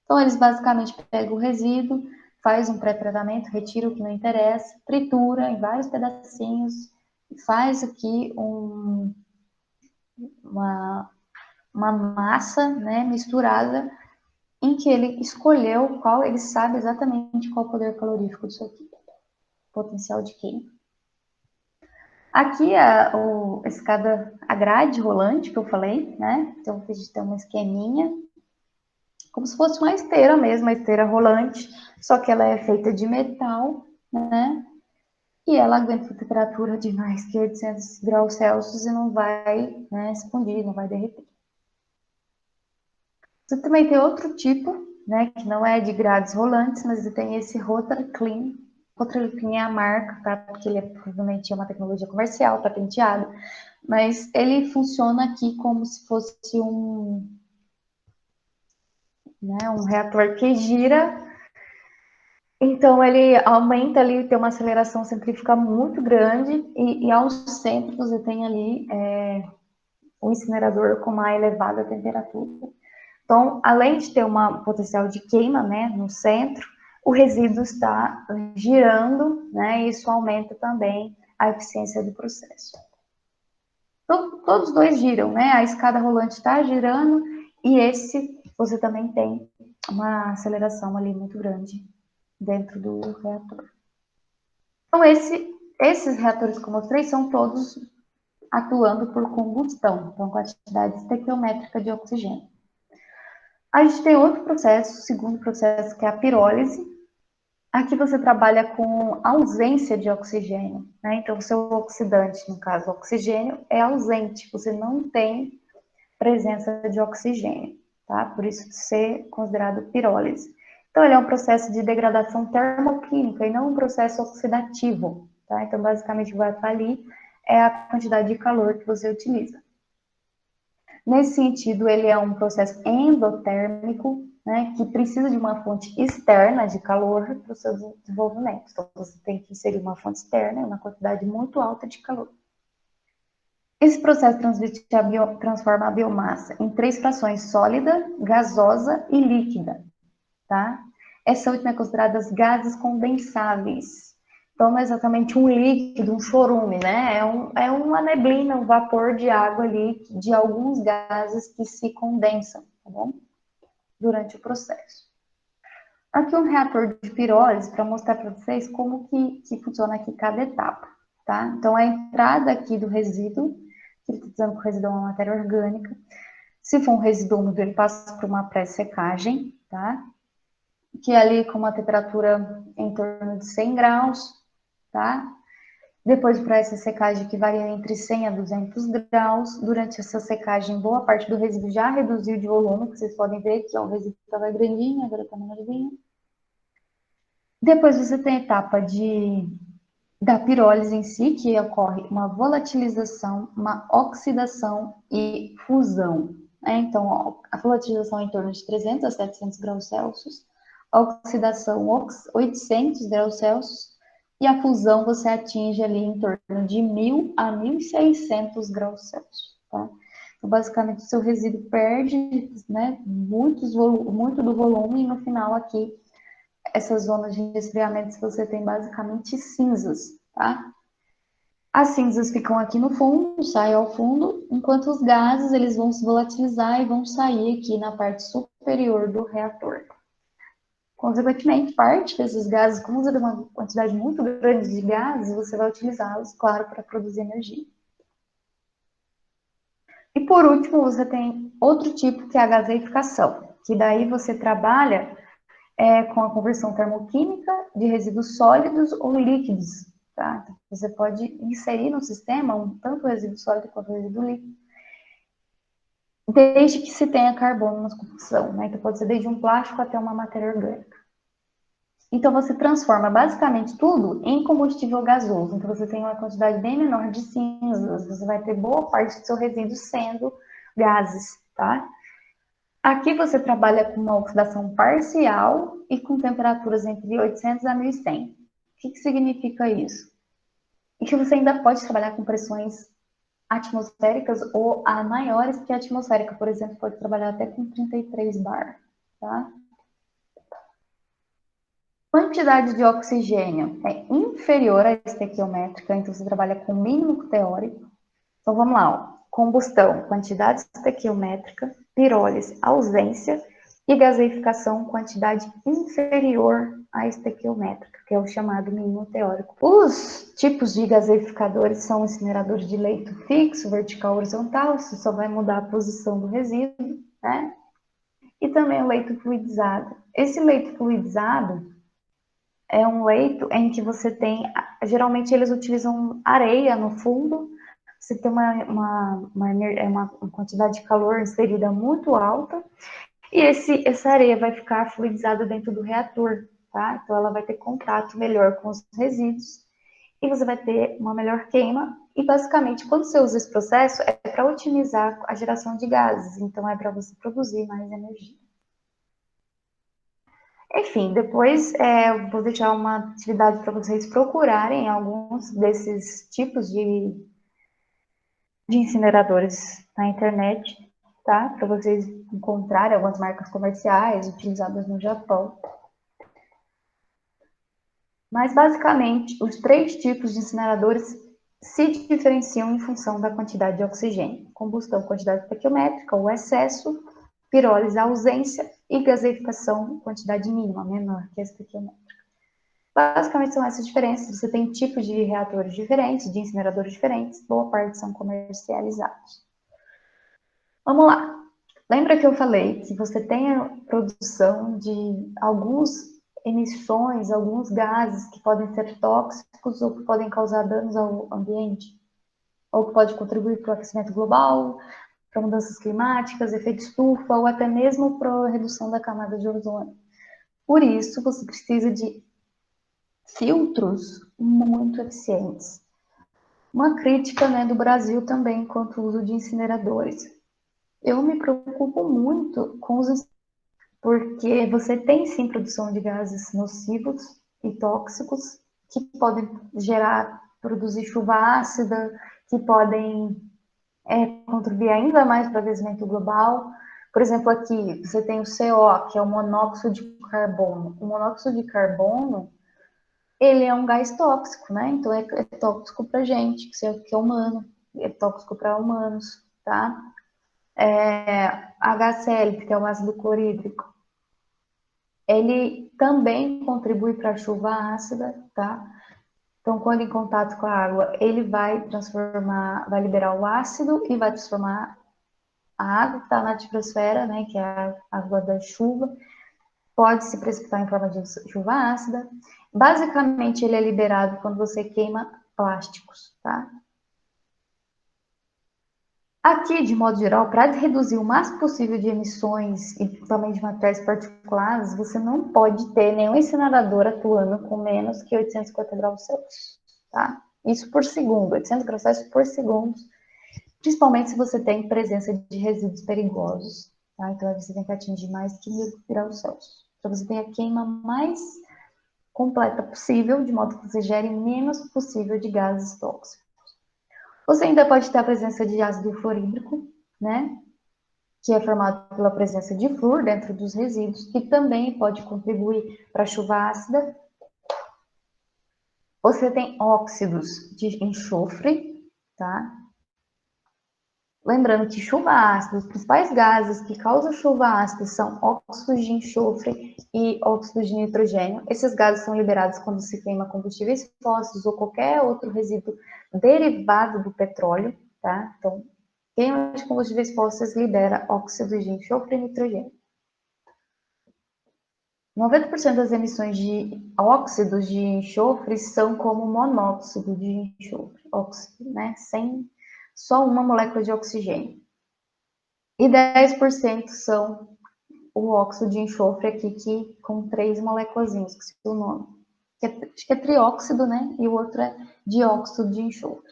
Então, eles basicamente pegam o resíduo, faz um pré-tratamento, retira o que não interessa, tritura em vários pedacinhos, e faz aqui uma massa, né, misturada, em que ele escolheu qual, ele sabe exatamente qual o poder calorífico disso aqui, potencial de queima. Aqui a grade rolante que eu falei, né? Então, a gente tem uma esqueminha, como se fosse uma esteira mesmo, uma esteira rolante, só que ela é feita de metal, né? E ela aguenta a temperatura de mais que 800 graus Celsius e não vai, né, expandir, não vai derreter. Você também tem outro tipo, né, que não é de grades rolantes, mas tem esse Rotary Clean. Rotary Clean é a marca, tá? Porque ele provavelmente é uma tecnologia comercial, patenteado, mas ele funciona aqui como se fosse um reator que gira. Então, ele aumenta ali, tem uma aceleração centrífuga muito grande, e ao centro você tem ali um incinerador com uma elevada temperatura. Então, além de ter um potencial de queima, né, no centro, o resíduo está girando, né, e isso aumenta também a eficiência do processo. Então, todos os dois giram, né, a escada rolante está girando, e esse você também tem uma aceleração ali muito grande dentro do reator. Então, esses reatores que eu mostrei são todos atuando por combustão, então quantidade estequiométrica de oxigênio. A gente tem outro processo, o segundo processo, que é a pirólise. Aqui você trabalha com ausência de oxigênio, né? Então, o seu oxidante, no caso, o oxigênio, é ausente, você não tem presença de oxigênio, tá? Por isso ser considerado pirólise. Então, ele é um processo de degradação termoquímica e não um processo oxidativo, tá? Então, basicamente, o que vai estar ali é a quantidade de calor que você utiliza. Nesse sentido, ele é um processo endotérmico, né, que precisa de uma fonte externa de calor para o seu desenvolvimento. Então, você tem que inserir uma fonte externa, uma quantidade muito alta de calor. Esse processo transforma a biomassa em 3 frações: sólida, gasosa e líquida, tá? Essa última é considerada as gases condensáveis. Então, não é exatamente um líquido, um chorume, né? É uma neblina, um vapor de água ali, de alguns gases que se condensam, tá bom? Durante o processo. Aqui um reator de pirólise para mostrar para vocês como que funciona aqui cada etapa, tá? Então, a entrada aqui do resíduo, que ele está dizendo que o resíduo é uma matéria orgânica. Se for um resíduo úmido, ele passa por uma pré-secagem, tá? Que é ali com uma temperatura em torno de 100 graus, tá? Depois, para essa secagem que varia entre 100 a 200 graus, durante essa secagem, boa parte do resíduo já reduziu de volume, que vocês podem ver que o resíduo estava grandinho, agora está menorzinho. Depois você tem a etapa da pirólise em si, que ocorre uma volatilização, uma oxidação e fusão. Então, a volatilização é em torno de 300 a 700 graus Celsius, a oxidação 800 graus Celsius, e a fusão você atinge ali em torno de 1.000 a 1.600 graus Celsius, tá? Então, basicamente, o seu resíduo perde, né, muito do volume, e no final aqui, essas zonas de resfriamento, você tem basicamente cinzas, tá? As cinzas ficam aqui no fundo, saem ao fundo, enquanto os gases eles vão se volatilizar e vão sair aqui na parte superior do reator. Consequentemente, parte desses gases, como você tem uma quantidade muito grande de gases, você vai utilizá-los, claro, para produzir energia. E por último, você tem outro tipo que é a gaseificação, que daí você trabalha com a conversão termoquímica de resíduos sólidos ou líquidos. Tá? Então, você pode inserir no sistema tanto o resíduo sólido quanto o resíduo líquido, desde que se tenha carbono na combustão. Né? Então, pode ser desde um plástico até uma matéria orgânica. Então, você transforma basicamente tudo em combustível gasoso. Então, você tem uma quantidade bem menor de cinzas, você vai ter boa parte do seu resíduo sendo gases, tá? Aqui você trabalha com uma oxidação parcial e com temperaturas entre 800 a 1100. O que significa isso? E que você ainda pode trabalhar com pressões atmosféricas ou a maiores que a atmosférica. Por exemplo, pode trabalhar até com 33 bar, tá? Quantidade de oxigênio é inferior à estequiométrica, então você trabalha com mínimo teórico. Então vamos lá, ó. Combustão, quantidade estequiométrica, pirólise, ausência, e gaseificação, quantidade inferior à estequiométrica, que é o chamado mínimo teórico. Os tipos de gaseificadores são incineradores de leito fixo, vertical, horizontal, isso só vai mudar a posição do resíduo, né? E também o leito fluidizado. Esse leito fluidizado é um leito em que você tem, geralmente eles utilizam areia no fundo, você tem uma quantidade de calor inserida muito alta, e essa areia vai ficar fluidizada dentro do reator, tá? Então ela vai ter contato melhor com os resíduos, e você vai ter uma melhor queima, e basicamente quando você usa esse processo é para otimizar a geração de gases, então é para você produzir mais energia. Enfim, depois eu vou deixar uma atividade para vocês procurarem alguns desses tipos de incineradores na internet, tá? Para vocês encontrarem algumas marcas comerciais utilizadas no Japão. Mas, basicamente, os 3 tipos de incineradores se diferenciam em função da quantidade de oxigênio. Combustão, quantidade estequiométrica, o excesso, pirólise, ausência, e gaseificação, quantidade mínima, menor que a estequiométrica. Basicamente são essas diferenças. Você tem tipos de reatores diferentes, de incineradores diferentes, boa parte são comercializados. Vamos lá. Lembra que eu falei que você tem a produção de algumas emissões, alguns gases que podem ser tóxicos ou que podem causar danos ao ambiente? Ou que pode contribuir para o aquecimento global, para mudanças climáticas, efeito estufa, ou até mesmo para a redução da camada de ozônio. Por isso, você precisa de filtros muito eficientes. Uma crítica, né, do Brasil também quanto ao uso de incineradores. Eu me preocupo muito com os, porque você tem sim produção de gases nocivos e tóxicos que podem produzir chuva ácida, que podem contribuir ainda mais para o aquecimento global. Por exemplo, aqui você tem o CO, que é o monóxido de carbono. O monóxido de carbono, ele é um gás tóxico, né? Então é tóxico para gente, que é humano, é tóxico para humanos, tá? HCl, que é o ácido clorídrico, ele também contribui para a chuva ácida, tá? Então, quando em contato com a água, ele vai vai liberar o ácido e vai transformar a água que está na atmosfera, né, que é a água da chuva, pode se precipitar em forma de chuva ácida. Basicamente, ele é liberado quando você queima plásticos, tá? Aqui, de modo geral, para reduzir o máximo possível de emissões e também de materiais particulares, você não pode ter nenhum incinerador atuando com menos que 850 graus Celsius, tá? Isso por segundo, 800 graus Celsius por segundo, principalmente se você tem presença de resíduos perigosos, tá? Então, você tem que atingir mais que 1000 graus Celsius, para você ter a queima mais completa possível, de modo que você gere menos possível de gases tóxicos. Você ainda pode ter a presença de ácido fluorídrico, né? Que é formado pela presença de flúor dentro dos resíduos, que também pode contribuir para a chuva ácida. Você tem óxidos de enxofre, tá? Lembrando que chuva ácida, os principais gases que causam chuva ácida são óxidos de enxofre e óxidos de nitrogênio. Esses gases são liberados quando se queima combustíveis fósseis ou qualquer outro resíduo derivado do petróleo, tá? Então, queima de combustíveis fósseis libera óxidos de enxofre e nitrogênio. 90% das emissões de óxidos de enxofre são como monóxido de enxofre, óxido, né? Sem só uma molécula de oxigênio. E 10% são o óxido de enxofre aqui, que com 3 moléculazinhas, que se o nome. Acho que é trióxido, né? E o outro é dióxido de enxofre.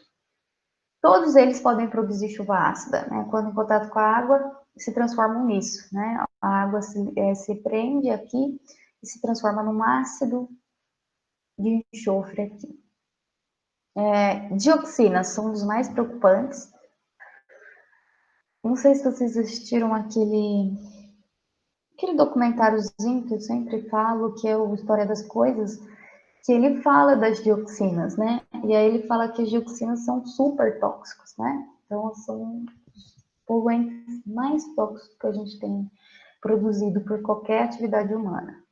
Todos eles podem produzir chuva ácida, né? Quando em contato com a água, se transformam nisso, né? A água se prende aqui e se transforma num ácido de enxofre aqui. Dioxinas são os mais preocupantes. Não sei se vocês assistiram aquele documentáriozinho que eu sempre falo, que é o História das Coisas, que ele fala das dioxinas, né? E aí ele fala que as dioxinas são super tóxicos, né? Então, são os poluentes mais tóxicos que a gente tem produzido por qualquer atividade humana.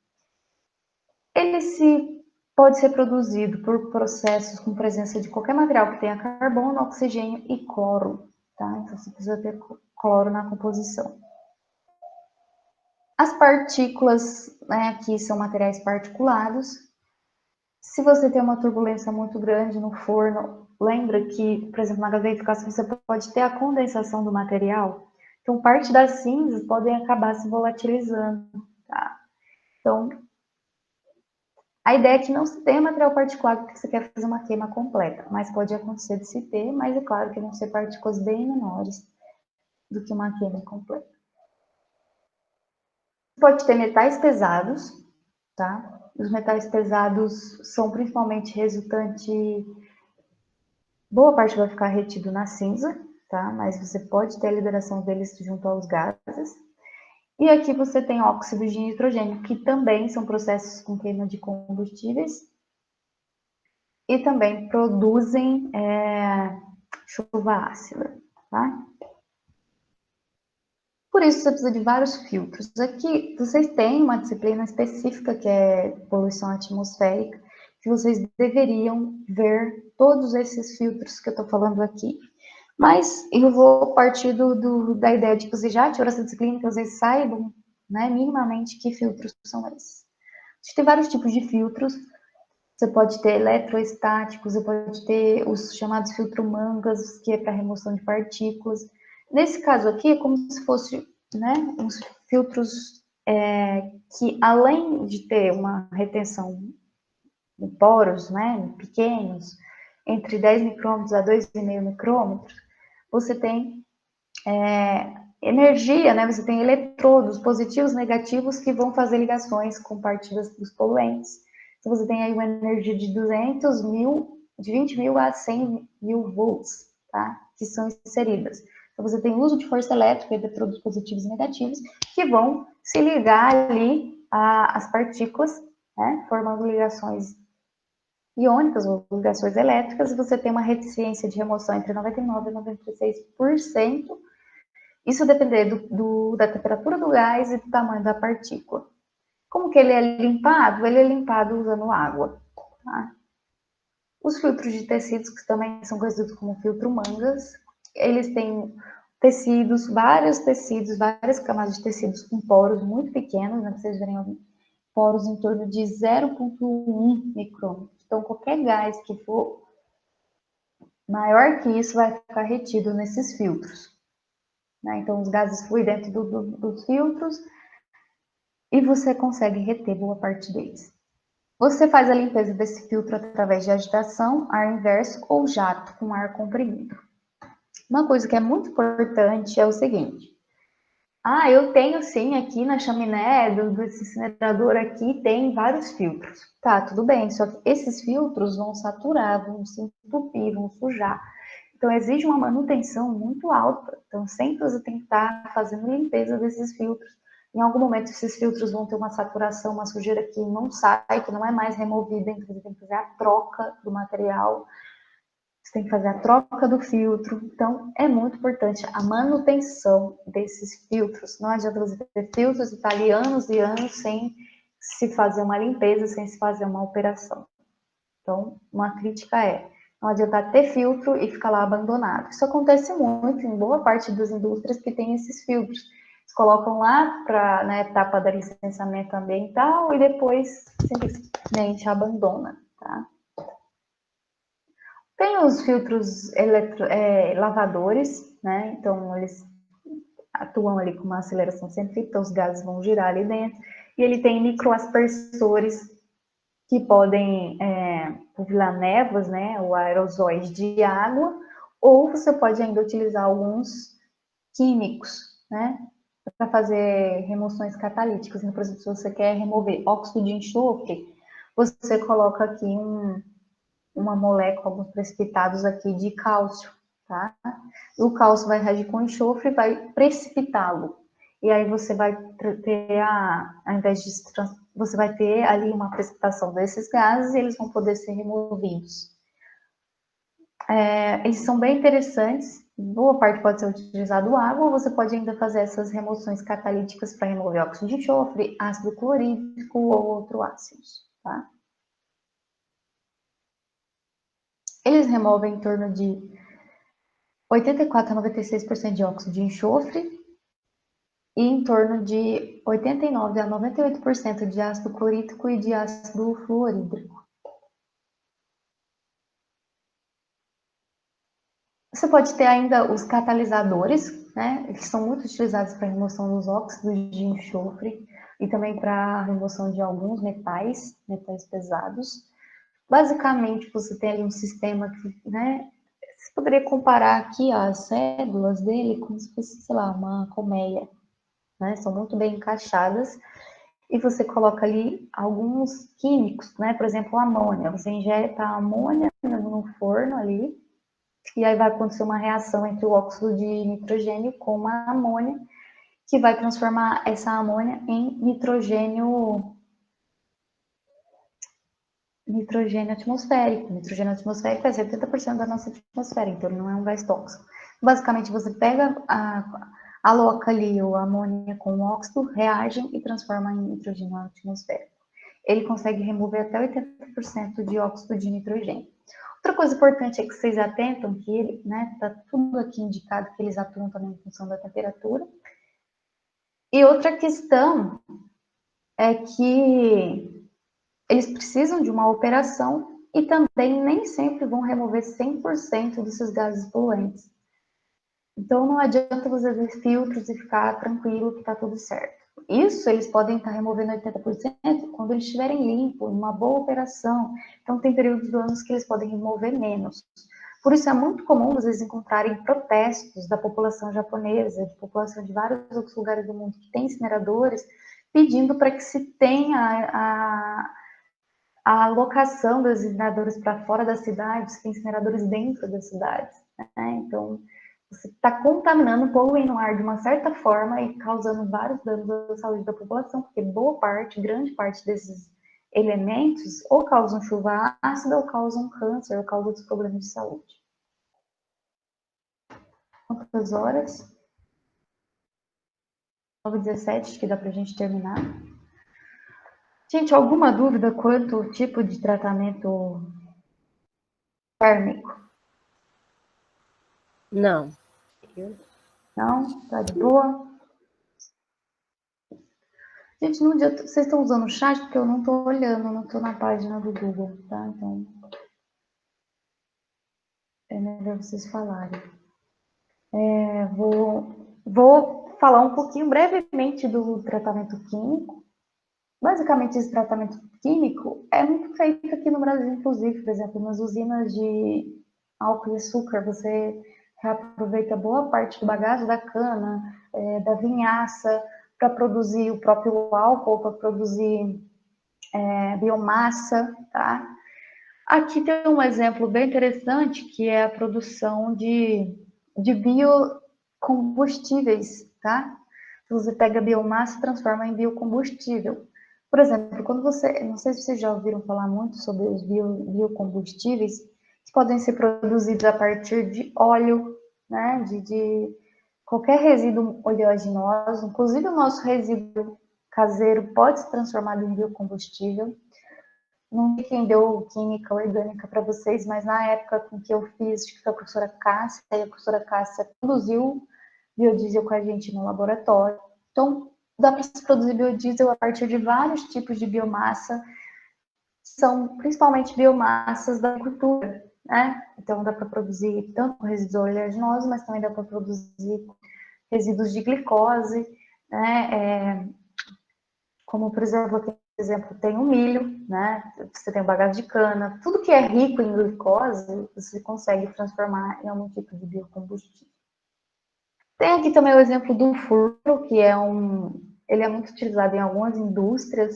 Pode ser produzido por processos com presença de qualquer material que tenha carbono, oxigênio e cloro, tá? Então, você precisa ter cloro na composição. As partículas, né, aqui são materiais particulados. Se você tem uma turbulência muito grande no forno, lembra que, por exemplo, na gaseificação você pode ter a condensação do material. Então, parte das cinzas podem acabar se volatilizando, tá? Então, a ideia é que não se tenha material particulado porque você quer fazer uma queima completa, mas pode acontecer de se ter, mas é claro que vão ser partículas bem menores do que uma queima completa. Pode ter metais pesados, tá? Os metais pesados são principalmente resultante. Boa parte vai ficar retido na cinza, tá? Mas você pode ter a liberação deles junto aos gases. E aqui você tem óxidos de nitrogênio, que também são processos com queima de combustíveis e também produzem chuva ácida, tá? Por isso você precisa de vários filtros. Aqui vocês têm uma disciplina específica que é poluição atmosférica, que vocês deveriam ver todos esses filtros que eu estou falando aqui. Mas eu vou partir da ideia de que vocês já tiveram essa disciplina, que vocês saibam, né, minimamente que filtros são esses. A gente tem vários tipos de filtros. Você pode ter eletroestáticos, você pode ter os chamados filtro-mangas, que é para remoção de partículas. Nesse caso aqui, é como se fosse, né, uns filtros que, além de ter uma retenção de poros, né, pequenos, entre 10 micrômetros a 2,5 micrômetros, você tem energia, né? Você tem eletrodos positivos e negativos que vão fazer ligações com partículas dos poluentes. Então, você tem aí uma energia de 200 mil, de 20 mil a 100 mil volts, tá? Que são inseridas. Então, você tem uso de força elétrica, eletrodos positivos e negativos, que vão se ligar ali às partículas, né? Formando ligações iônicas ou ligações elétricas, e você tem uma eficiência de remoção entre 99% e 96%. Isso depende da temperatura do gás e do tamanho da partícula. Como que ele é limpado? Ele é limpado usando água. Tá? Os filtros de tecidos, que também são conhecidos como filtro-mangas, eles têm tecidos, várias camadas de tecidos com poros muito pequenos, né? Vocês verem poros em torno de 0,1 micrômetro. Então, qualquer gás que for maior que isso vai ficar retido nesses filtros. Né? Então, os gases fluem dentro dos filtros e você consegue reter boa parte deles. Você faz a limpeza desse filtro através de agitação, ar inverso ou jato com ar comprimido. Uma coisa que é muito importante é o seguinte. Eu tenho sim aqui na chaminé desse incinerador aqui, tem vários filtros. Tá, tudo bem, só que esses filtros vão saturar, vão se entupir, vão sujar. Então, exige uma manutenção muito alta. Então, sempre você tem que estar fazendo limpeza desses filtros. Em algum momento, esses filtros vão ter uma saturação, uma sujeira que não sai, que não é mais removida, então você tem que fazer a troca do material, você tem que fazer a troca do filtro. Então, é muito importante a manutenção desses filtros. Não adianta você ter filtros e estar ali anos e anos sem se fazer uma limpeza, sem se fazer uma operação. Então, uma crítica é, não adianta ter filtro e ficar lá abandonado. Isso acontece muito em boa parte das indústrias que tem esses filtros. Eles colocam lá na etapa da licenciamento ambiental e depois simplesmente abandona, tá? Tem os filtros lavadores, né? Então, eles atuam ali com uma aceleração centrípeta, os gases vão girar ali dentro, e ele tem microaspersores que podem polvilhar névoas, né, ou aerosóis de água, ou você pode ainda utilizar alguns químicos, né, para fazer remoções catalíticas. Por exemplo, se você quer remover óxido de enxofre, você coloca aqui uma molécula, alguns precipitados aqui de cálcio, tá? O cálcio vai reagir com o enxofre e vai precipitá-lo. E aí você vai ter ao invés de você vai ter ali uma precipitação desses gases e eles vão poder ser removidos. Eles são bem interessantes. Boa parte pode ser utilizado água, ou você pode ainda fazer essas remoções catalíticas para remover óxido de enxofre, ácido clorídrico ou outros ácidos, tá? Eles removem em torno de 84 a 96% de óxido de enxofre e em torno de 89 a 98% de ácido clorídrico e de ácido fluorídrico. Você pode ter ainda os catalisadores, né, que são muito utilizados para a remoção dos óxidos de enxofre e também para a remoção de alguns metais pesados. Basicamente, você tem ali um sistema que, né, você poderia comparar aqui as células dele como se fosse, sei lá, uma colmeia, né, são muito bem encaixadas, e você coloca ali alguns químicos, né, por exemplo, amônia, você injeta a amônia no forno ali, e aí vai acontecer uma reação entre o óxido de nitrogênio com a amônia, que vai transformar essa amônia em nitrogênio atmosférico. Nitrogênio atmosférico é 70% da nossa atmosfera, então ele não é um gás tóxico. Basicamente, você pega, aloca ali o amônia com o óxido, reagem e transforma em nitrogênio atmosférico. Ele consegue remover até 80% de óxido de nitrogênio. Outra coisa importante é que vocês atentam que ele, né, está tudo aqui indicado que eles atuam também em função da temperatura. E outra questão é que eles precisam de uma operação e também nem sempre vão remover 100% desses gases poluentes. Então, não adianta você ver filtros e ficar tranquilo que está tudo certo. Isso eles podem estar removendo 80% quando eles estiverem limpos, uma boa operação. Então, tem períodos do ano que eles podem remover menos. Por isso, é muito comum vocês encontrarem protestos da população japonesa, de população de vários outros lugares do mundo que tem incineradores, pedindo para que se tenha a alocação dos incineradores para fora das cidades, tem incineradores dentro das cidades, né? Então, você está contaminando, poluindo o ar de uma certa forma e causando vários danos à saúde da população, porque boa parte, grande parte desses elementos ou causam chuva ácida, ou causam câncer, ou causam outros problemas de saúde. Quantas horas? 9h17, que dá para a gente terminar. Gente, alguma dúvida quanto ao tipo de tratamento térmico? Não. Não? Tá de boa? Gente, no dia, vocês estão usando o chat porque eu não estou olhando, não estou na página do Google, tá? Então, é melhor vocês falarem. Vou falar um pouquinho brevemente do tratamento químico. Basicamente, esse tratamento químico é muito feito aqui no Brasil, inclusive, por exemplo, nas usinas de álcool e açúcar, você reaproveita boa parte do bagaço da cana, da vinhaça, para produzir o próprio álcool, para produzir biomassa, tá? Aqui tem um exemplo bem interessante, que é a produção de biocombustíveis, tá? Você pega a biomassa e transforma em biocombustível. Por exemplo, quando você, não sei se vocês já ouviram falar muito sobre os biocombustíveis, que podem ser produzidos a partir de óleo, né? De qualquer resíduo oleaginoso, inclusive o nosso resíduo caseiro pode ser transformado em biocombustível. Não sei quem deu química orgânica para vocês, mas na época em que eu fiz, acho que foi a professora Cássia, e a professora Cássia produziu biodiesel com a gente no laboratório. Então, dá para se produzir biodiesel a partir de vários tipos de biomassa, são principalmente biomassas da agricultura, né? Então, dá para produzir tanto resíduos oleaginosos, mas também dá para produzir resíduos de glicose, né? Como, por exemplo, tem o milho, né? Você tem o bagaço de cana, tudo que é rico em glicose, você consegue transformar em algum tipo de biocombustível. Tem aqui também o exemplo do furno, que ele é muito utilizado em algumas indústrias,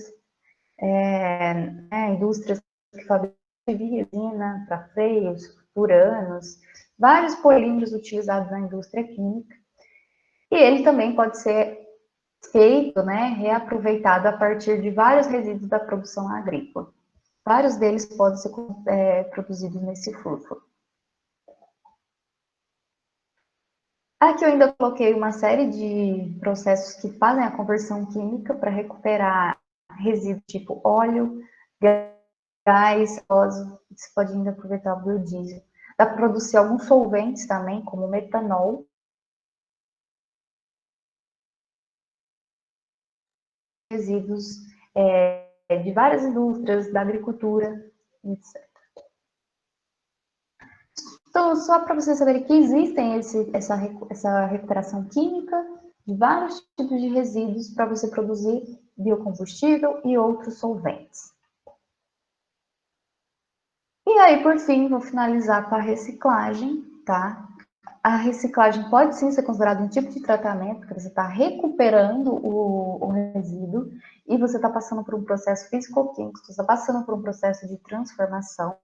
indústrias que fabricam resina para freios, furanos, vários polímeros utilizados na indústria química. E ele também pode ser feito, né, reaproveitado a partir de vários resíduos da produção agrícola. Vários deles podem ser produzidos nesse furfuro. Aqui eu ainda coloquei uma série de processos que fazem a conversão química para recuperar resíduos tipo óleo, gás, óleo, você pode ainda aproveitar o biodiesel. Dá para produzir alguns solventes também, como metanol, resíduos de várias indústrias, da agricultura, etc. Então, só para vocês saberem que existem essa recuperação química de vários tipos de resíduos para você produzir biocombustível e outros solventes. E aí, por fim, vou finalizar com a reciclagem, tá? A reciclagem pode sim ser considerada um tipo de tratamento, porque você está recuperando o resíduo e você está passando por um processo físico-químico, você está passando por um processo de transformação.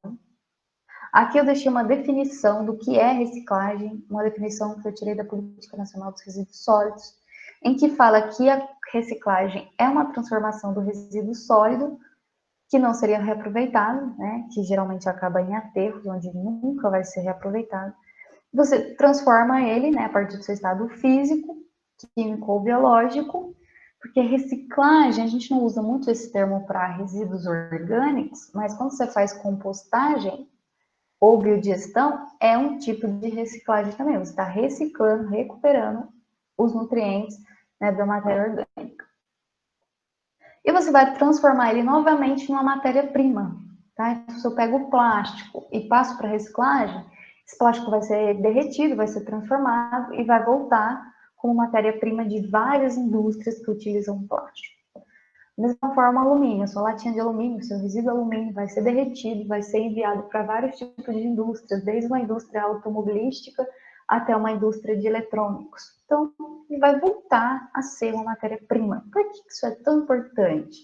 Aqui eu deixei uma definição do que é reciclagem, uma definição que eu tirei da Política Nacional dos Resíduos Sólidos, em que fala que a reciclagem é uma transformação do resíduo sólido que não seria reaproveitado, né, que geralmente acaba em aterros, onde nunca vai ser reaproveitado. Você transforma ele, né, a partir do seu estado físico, químico ou biológico, porque reciclagem, a gente não usa muito esse termo para resíduos orgânicos, mas quando você faz compostagem ou biodigestão, é um tipo de reciclagem também. Você está reciclando, recuperando os nutrientes, né, da matéria orgânica. E você vai transformar ele novamente em uma matéria-prima. Tá? Então, se eu pego o plástico e passo para reciclagem, esse plástico vai ser derretido, vai ser transformado e vai voltar como matéria-prima de várias indústrias que utilizam plástico. Da mesma forma, alumínio, sua latinha de alumínio, seu resíduo de alumínio vai ser derretido, vai ser enviado para vários tipos de indústrias, desde uma indústria automobilística até uma indústria de eletrônicos. Então, ele vai voltar a ser uma matéria-prima. Por que isso é tão importante?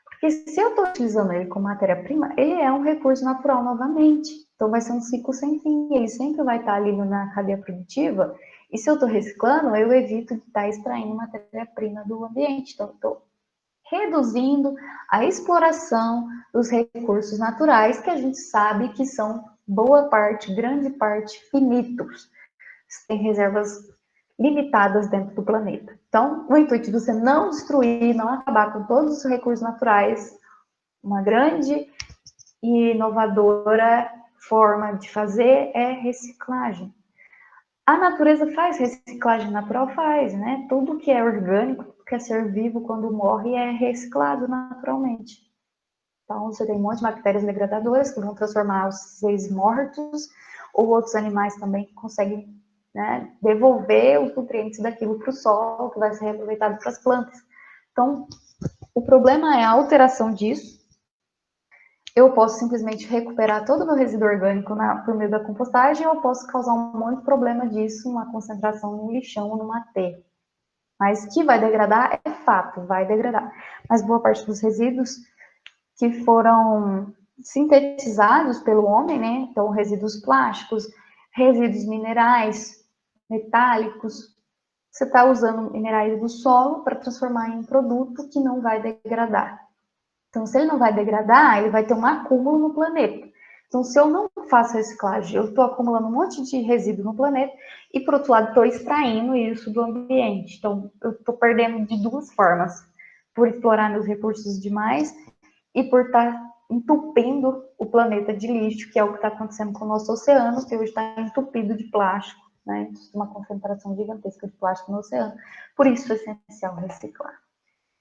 Porque se eu estou utilizando ele como matéria-prima, ele é um recurso natural novamente. Então, vai ser um ciclo sem fim. Ele sempre vai estar ali na cadeia produtiva. E se eu estou reciclando, eu evito de estar extraindo matéria-prima do ambiente. Então, estou reduzindo a exploração dos recursos naturais, que a gente sabe que são boa parte, grande parte, finitos. Tem reservas limitadas dentro do planeta. Então, o intuito de você não destruir, não acabar com todos os recursos naturais, uma grande e inovadora forma de fazer é reciclagem. A natureza faz reciclagem natural, faz, né? Tudo que é orgânico, tudo que é ser vivo, quando morre, é reciclado naturalmente. Então, você tem um monte de bactérias degradadoras que vão transformar os seres mortos, ou outros animais também que conseguem, né, devolver os nutrientes daquilo para o solo, que vai ser reaproveitado para as plantas. Então, o problema é a alteração disso. Eu posso simplesmente recuperar todo o meu resíduo orgânico por meio da compostagem, ou eu posso causar um monte de problema disso, uma concentração no lixão ou no aterro. Mas que vai degradar é fato, vai degradar. Mas boa parte dos resíduos que foram sintetizados pelo homem, né? Então, resíduos plásticos, resíduos minerais, metálicos. Você está usando minerais do solo para transformar em um produto que não vai degradar. Então, se ele não vai degradar, ele vai ter um acúmulo no planeta. Então, se eu não faço reciclagem, eu estou acumulando um monte de resíduo no planeta e, por outro lado, estou extraindo isso do ambiente. Então, eu estou perdendo de duas formas. Por explorar meus recursos demais e por estar entupindo o planeta de lixo, que é o que está acontecendo com o nosso oceano, que hoje está entupido de plástico, né? Uma concentração gigantesca de plástico no oceano. Por isso é essencial reciclar.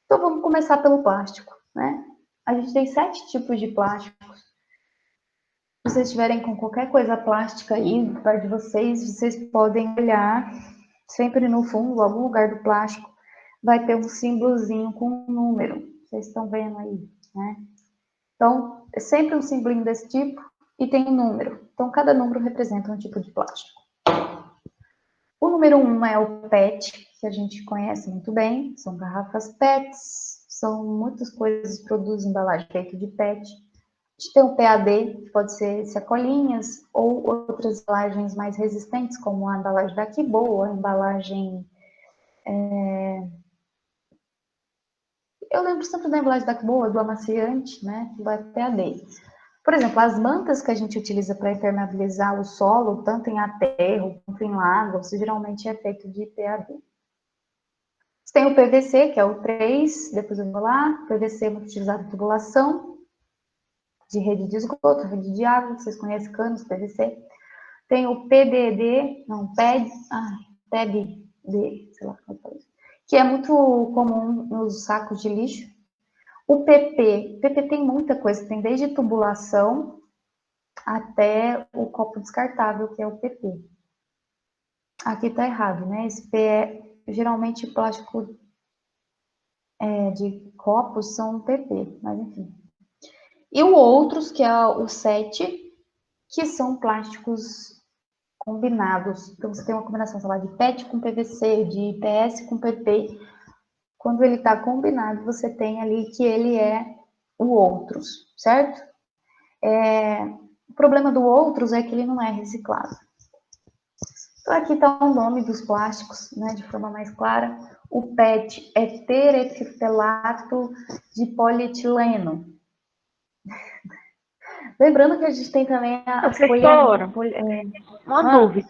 Então, vamos começar pelo plástico, né? A gente tem 7 tipos de plásticos. Se vocês estiverem com qualquer coisa plástica aí perto de vocês podem olhar sempre no fundo, algum lugar do plástico, vai ter um símbolozinho com um número. Vocês estão vendo aí, né? Então, é sempre um símbolo desse tipo e tem um número. Então, cada número representa um tipo de plástico. O número 1 é o PET, que a gente conhece muito bem. São garrafas PETs, são muitas coisas que produzem embalagem feita de PET. A gente tem o PAD, que pode ser sacolinhas ou outras embalagens mais resistentes, como a embalagem da Kiboa, a embalagem... Eu lembro sempre da embalagem da Kiboa, do amaciante, né? Do PAD. Por exemplo, as mantas que a gente utiliza para impermeabilizar o solo, tanto em aterro quanto em lagos, geralmente é feito de PAD. Você tem o PVC, que é o 3, depois eu vou lá. PVC é muito utilizado em tubulação de rede de esgoto, rede de água, vocês conhecem canos, PVC. Tem o PBD, não, PEBD, sei lá como é que fala isso, que é muito comum nos sacos de lixo. O PP tem muita coisa, tem desde tubulação até o copo descartável, que é o PP. Aqui tá errado, né? Esse P é geralmente plástico de copos são PP, mas enfim. E o outros, que é o 7, que são plásticos combinados. Então você tem uma combinação, sei lá, de PET com PVC, de PS com PP. Quando ele está combinado, você tem ali que ele é o outros, certo? O problema do outros é que ele não é reciclado. Então, aqui está o nome dos plásticos, né, de forma mais clara. O PET é terephtalato de polietileno. Lembrando que a gente tem também as Professora, uma dúvida.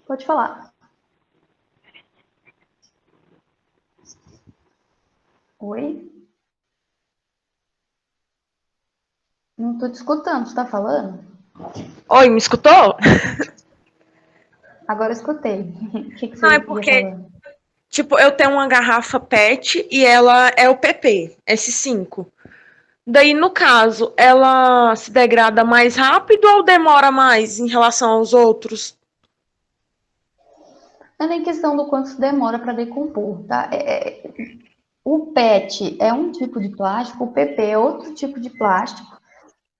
Pode falar. Oi? Não estou te escutando, você está falando? Oi, me escutou? Agora eu escutei. O que Não, é você ia porque, falando? tipo, eu tenho uma garrafa PET e ela é o PP, S5. Daí, no caso, ela se degrada mais rápido ou demora mais em relação aos outros? Não é nem questão do quanto demora para decompor, tá? O PET é um tipo de plástico, o PP é outro tipo de plástico.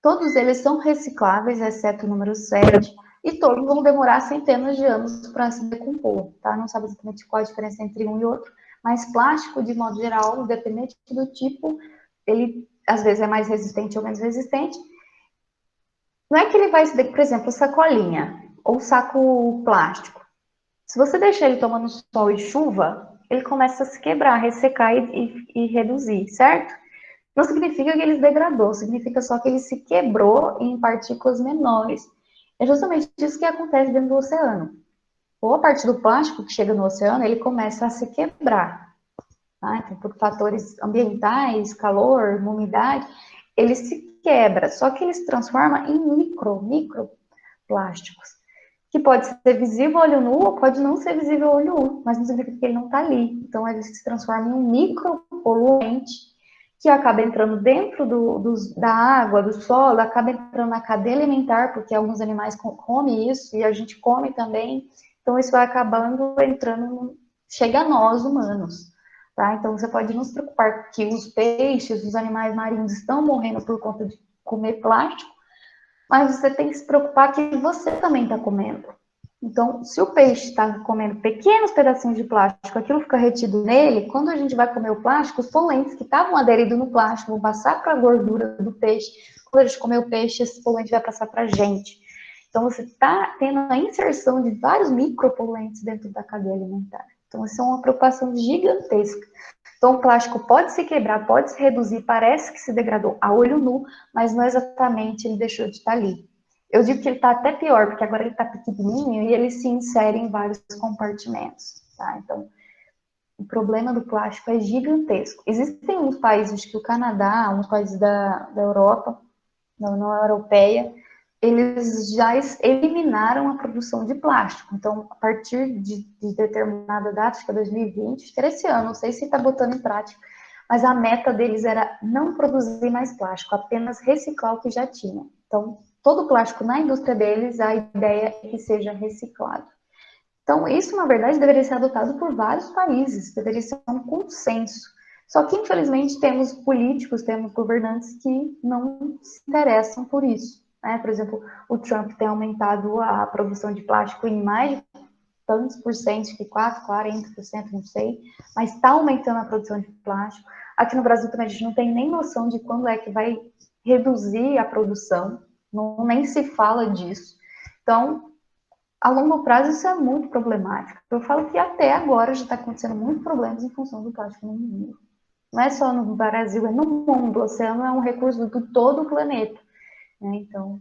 Todos eles são recicláveis, exceto o número 7, e todos vão demorar centenas de anos para se decompor, tá? Não sabe exatamente qual a diferença entre um e outro, mas plástico, de modo geral, independente do tipo, ele às vezes é mais resistente ou menos resistente. Não é que ele vai se, por exemplo, sacolinha ou saco plástico. Se você deixar ele tomando sol e chuva, ele começa a se quebrar, ressecar e reduzir, certo? Não significa que ele se degradou, significa só que ele se quebrou em partículas menores. É justamente isso que acontece dentro do oceano. Boa parte do plástico que chega no oceano, ele começa a se quebrar. Tá? Então, por fatores ambientais, calor, umidade, ele se quebra, só que ele se transforma em microplásticos, que pode ser visível a olho nu ou pode não ser visível a olho nu, mas não significa que ele não está ali. Então, ele se transforma em um micropoluente que acaba entrando dentro da água, do solo, acaba entrando na cadeia alimentar, porque alguns animais comem isso e a gente come também. Então, isso vai acabando entrando, chega a nós, humanos. Tá? Então, você pode não se preocupar que os peixes, os animais marinhos estão morrendo por conta de comer plástico, mas você tem que se preocupar que você também está comendo. Então, se o peixe está comendo pequenos pedacinhos de plástico, aquilo fica retido nele, quando a gente vai comer o plástico, os poluentes que estavam aderidos no plástico vão passar para a gordura do peixe. Quando a gente comer o peixe, esse poluente vai passar para a gente. Então, você está tendo a inserção de vários micropoluentes dentro da cadeia alimentar. Então, isso é uma preocupação gigantesca. Então, o plástico pode se quebrar, pode se reduzir, parece que se degradou a olho nu, mas não exatamente ele deixou de estar ali. Eu digo que ele está até pior, porque agora ele está pequenininho e ele se insere em vários compartimentos, tá? Então, o problema do plástico é gigantesco. Existem uns países, que o Canadá, uns países da Europa, da União Europeia, eles já eliminaram a produção de plástico. Então, a partir de determinada data, acho que é 2020, acho que era esse ano, não sei se está botando em prática, mas a meta deles era não produzir mais plástico, apenas reciclar o que já tinha. Então, todo o plástico na indústria deles, a ideia é que seja reciclado. Então, isso, na verdade, deveria ser adotado por vários países, deveria ser um consenso. Só que, infelizmente, temos políticos, temos governantes que não se interessam por isso. Né? Por exemplo, o Trump tem aumentado a produção de plástico em mais de tantos por cento, que 4, 40%, não sei, mas está aumentando a produção de plástico. Aqui no Brasil também a gente não tem nem noção de quando é que vai reduzir a produção, não, nem se fala disso. Então, a longo prazo isso é muito problemático. Eu falo que até agora já está acontecendo muitos problemas em função do plástico no mundo. Não é só no Brasil, é no mundo. O oceano é um recurso de todo o planeta. Né? Então,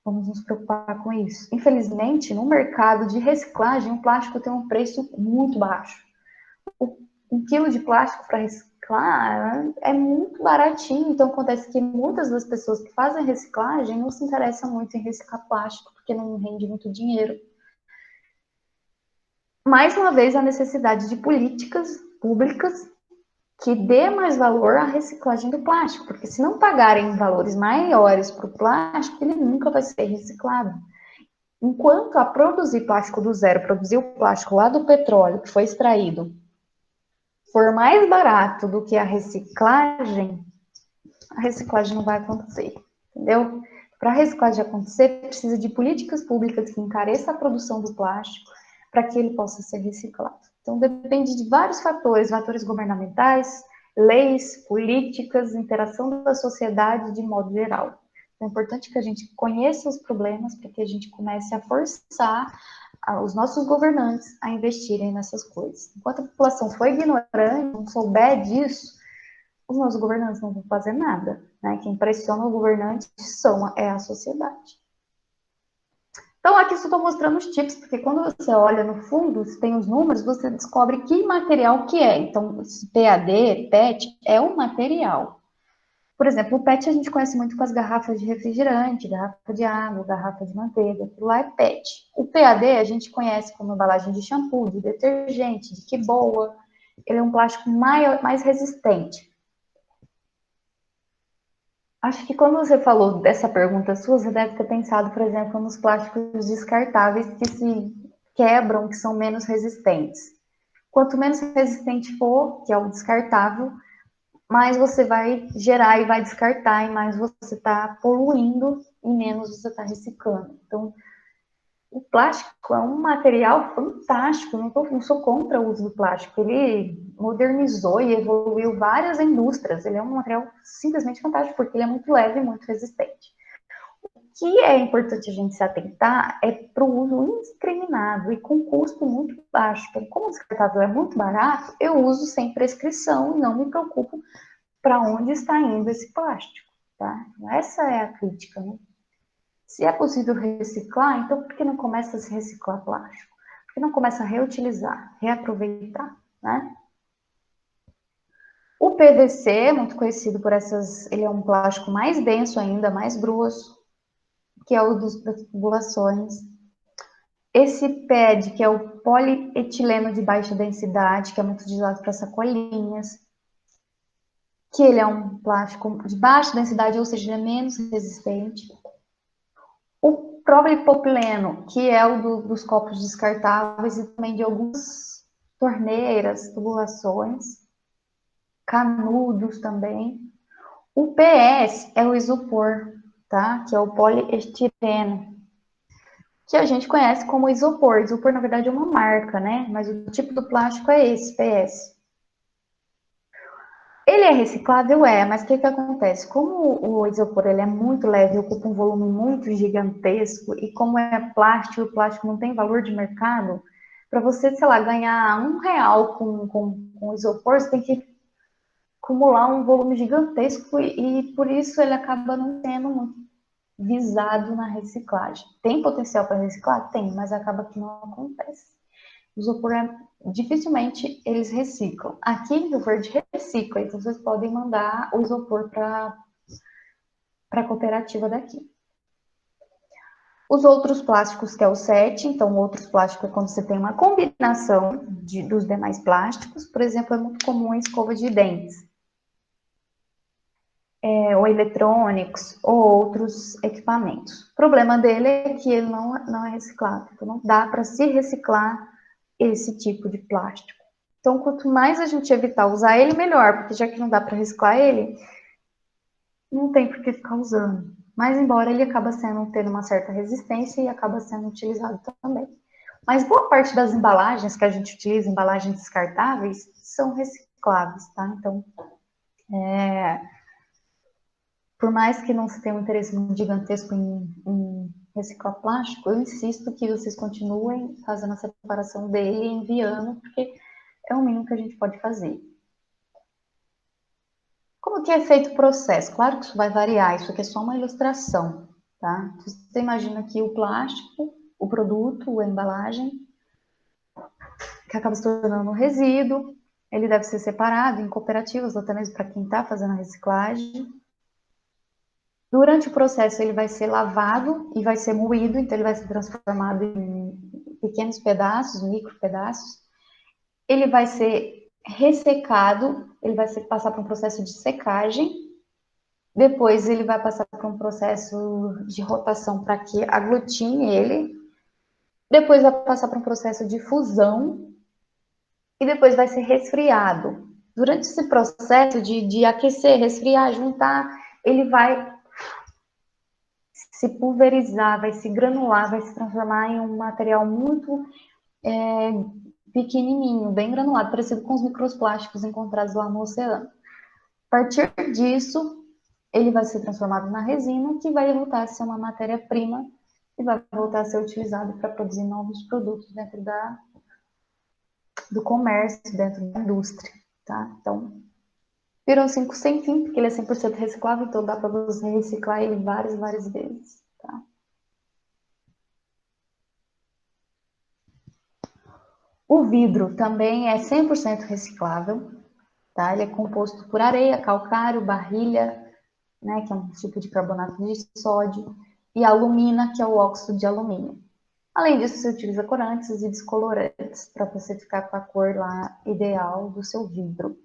vamos nos preocupar com isso. Infelizmente, no mercado de reciclagem, o plástico tem um preço muito baixo. Um quilo de plástico para reciclar é muito baratinho. Então, acontece que muitas das pessoas que fazem reciclagem não se interessam muito em reciclar plástico, porque não rende muito dinheiro. Mais uma vez, a necessidade de políticas públicas que dê mais valor à reciclagem do plástico, porque se não pagarem valores maiores para o plástico, ele nunca vai ser reciclado. Enquanto a produzir plástico do zero, produzir o plástico lá do petróleo que foi extraído, for mais barato do que a reciclagem não vai acontecer, entendeu? Para a reciclagem acontecer, precisa de políticas públicas que encareçam a produção do plástico para que ele possa ser reciclado. Então, depende de vários fatores, fatores governamentais, leis, políticas, interação da sociedade de modo geral. Então, é importante que a gente conheça os problemas para que a gente comece a forçar os nossos governantes a investirem nessas coisas. Enquanto a população for ignorante, não souber disso, os nossos governantes não vão fazer nada. Né? Quem pressiona o governante é a sociedade. Então, aqui só estou mostrando os tipos, porque quando você olha no fundo, se tem os números, você descobre que material que é. Então, PAD, PET, é um material. Por exemplo, o PET a gente conhece muito com as garrafas de refrigerante, garrafa de água, garrafa de manteiga, aquilo lá é PET. O PAD a gente conhece como embalagem de shampoo, de detergente, de que boa. Ele é um plástico mais resistente. Acho que quando você falou dessa pergunta sua, você deve ter pensado, por exemplo, nos plásticos descartáveis que se quebram, que são menos resistentes. Quanto menos resistente for, que é o descartável, mais você vai gerar e vai descartar, e mais você está poluindo e menos você está reciclando. Então, o plástico é um material fantástico, não sou contra o uso do plástico, ele modernizou e evoluiu várias indústrias, ele é um material simplesmente fantástico, porque ele é muito leve e muito resistente. O que é importante a gente se atentar é para o uso indiscriminado e com custo muito baixo. Então, como o descartável é muito barato, eu uso sem prescrição e não me preocupo para onde está indo esse plástico. Tá? Essa é a crítica, né? Se é possível reciclar, então por que não começa a se reciclar plástico? Por que não começa a reutilizar, reaproveitar, né? O PVC é muito conhecido por ele é um plástico mais denso ainda, mais grosso, que é o das tubulações. Esse PED, que é o polietileno de baixa densidade, que é muito utilizado para sacolinhas, que ele é um plástico de baixa densidade, ou seja, ele é menos resistente. O polipropileno, que é o dos copos descartáveis e também de algumas torneiras, tubulações, canudos também. O PS é o isopor, tá? Que é o poliestireno. que a gente conhece como isopor. Isopor, na verdade, é uma marca, né? Mas o tipo do plástico é esse, PS. Ele é reciclável? É, mas o que acontece? Como o isopor ele é muito leve, ocupa um volume muito gigantesco, e como é plástico, o plástico não tem valor de mercado, para você, sei lá, ganhar R$ 1 com isopor, você tem que acumular um volume gigantesco, e por isso ele acaba não sendo muito visado na reciclagem. Tem potencial para reciclar? Tem, mas acaba que não acontece. O isopor, dificilmente eles reciclam. Aqui em Rio Verde recicla, então vocês podem mandar o isopor para a cooperativa daqui. Os outros plásticos, que é o 7, então outros plásticos é quando você tem uma combinação dos demais plásticos, por exemplo, é muito comum a escova de dentes, ou eletrônicos, ou outros equipamentos. O problema dele é que ele não é reciclado, então não dá para se reciclar esse tipo de plástico. Então, quanto mais a gente evitar usar ele, melhor, porque já que não dá para reciclar ele, não tem por que ficar usando. Mas, embora ele acaba tendo uma certa resistência e acaba sendo utilizado também. Mas boa parte das embalagens que a gente utiliza, embalagens descartáveis, são recicláveis, tá? Então, por mais que não se tenha um interesse muito gigantesco em reciclar plástico, eu insisto que vocês continuem fazendo a separação dele e enviando, porque é o mínimo que a gente pode fazer. Como que é feito o processo? Claro que isso vai variar, isso aqui é só uma ilustração, tá? Você imagina aqui o plástico, o produto, a embalagem, que acaba se tornando um resíduo, ele deve ser separado em cooperativas, até mesmo para quem está fazendo a reciclagem. Durante o processo, ele vai ser lavado e vai ser moído, então ele vai ser transformado em pequenos pedaços, micro pedaços. Ele vai ser ressecado, ele vai passar por um processo de secagem. Depois ele vai passar por um processo de rotação para que aglutine ele. Depois vai passar por um processo de fusão. E depois vai ser resfriado. Durante esse processo de aquecer, resfriar, juntar, ele vai se pulverizar, vai se granular, vai se transformar em um material muito pequenininho, bem granulado, parecido com os microplásticos encontrados lá no oceano. A partir disso, ele vai ser transformado na resina, que vai voltar a ser uma matéria-prima e vai voltar a ser utilizado para produzir novos produtos dentro do comércio, dentro da indústria, tá? Então, virou 5 sem fim, porque ele é 100% reciclável, então dá para você reciclar ele várias vezes, tá? O vidro também é 100% reciclável, tá? Ele é composto por areia, calcário, barrilha, né, que é um tipo de carbonato de sódio, e alumina, que é o óxido de alumínio. Além disso, você utiliza corantes e descolorantes para você ficar com a cor lá ideal do seu vidro.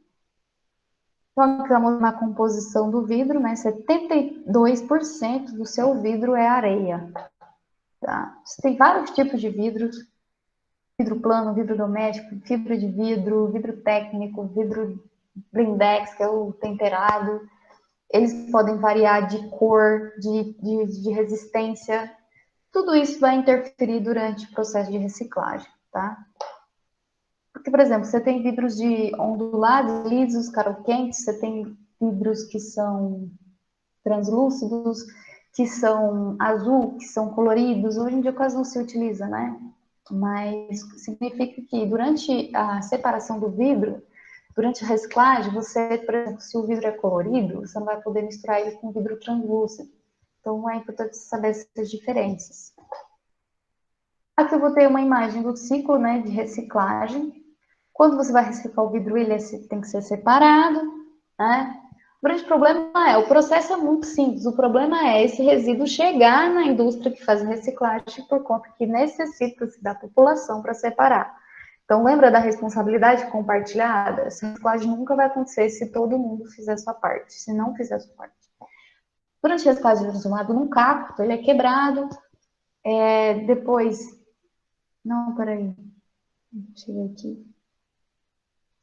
Então, aqui vamos na composição do vidro, né? 72% do seu vidro é areia. Tá? Você tem vários tipos de vidros: vidro plano, vidro doméstico, fibra de vidro, vidro técnico, vidro blindex, que é o temperado. Eles podem variar de cor, de resistência. Tudo isso vai interferir durante o processo de reciclagem, tá? Porque, por exemplo, você tem vidros de ondulados, lisos, caro-quentes, você tem vidros que são translúcidos, que são azul, que são coloridos. Hoje em dia quase não se utiliza, né? Mas significa que durante a separação do vidro, durante a reciclagem, você, por exemplo, se o vidro é colorido, você não vai poder misturar ele com vidro translúcido. Então é importante saber essas diferenças. Aqui eu botei uma imagem do ciclo, né, de reciclagem. Quando você vai reciclar o vidro, ele tem que ser separado, né? O grande problema o processo é muito simples. O problema é esse resíduo chegar na indústria que faz reciclagem por conta que necessita-se da população para separar. Então, lembra da responsabilidade compartilhada? Essa reciclagem nunca vai acontecer se todo mundo fizer a sua parte, se não fizer a sua parte. Durante a reciclagem, ele é transformado num caco, ele é quebrado, depois... Não, peraí. Deixa eu ver aqui.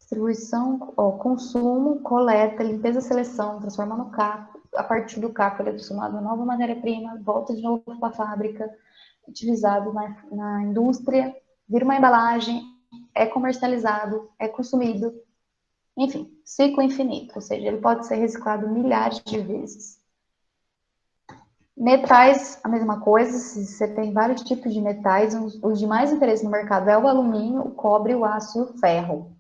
Distribuição, consumo, coleta, limpeza, seleção, transforma no caco. A partir do caco, ele é transformado em nova matéria-prima, volta de novo para a fábrica. utilizado na indústria, vira uma embalagem, é comercializado, é consumido, enfim, ciclo infinito, ou seja, ele pode ser reciclado milhares de vezes. Metais, a mesma coisa, você tem vários tipos de metais, os de mais interesse no mercado é o alumínio, o cobre, o aço e o ferro.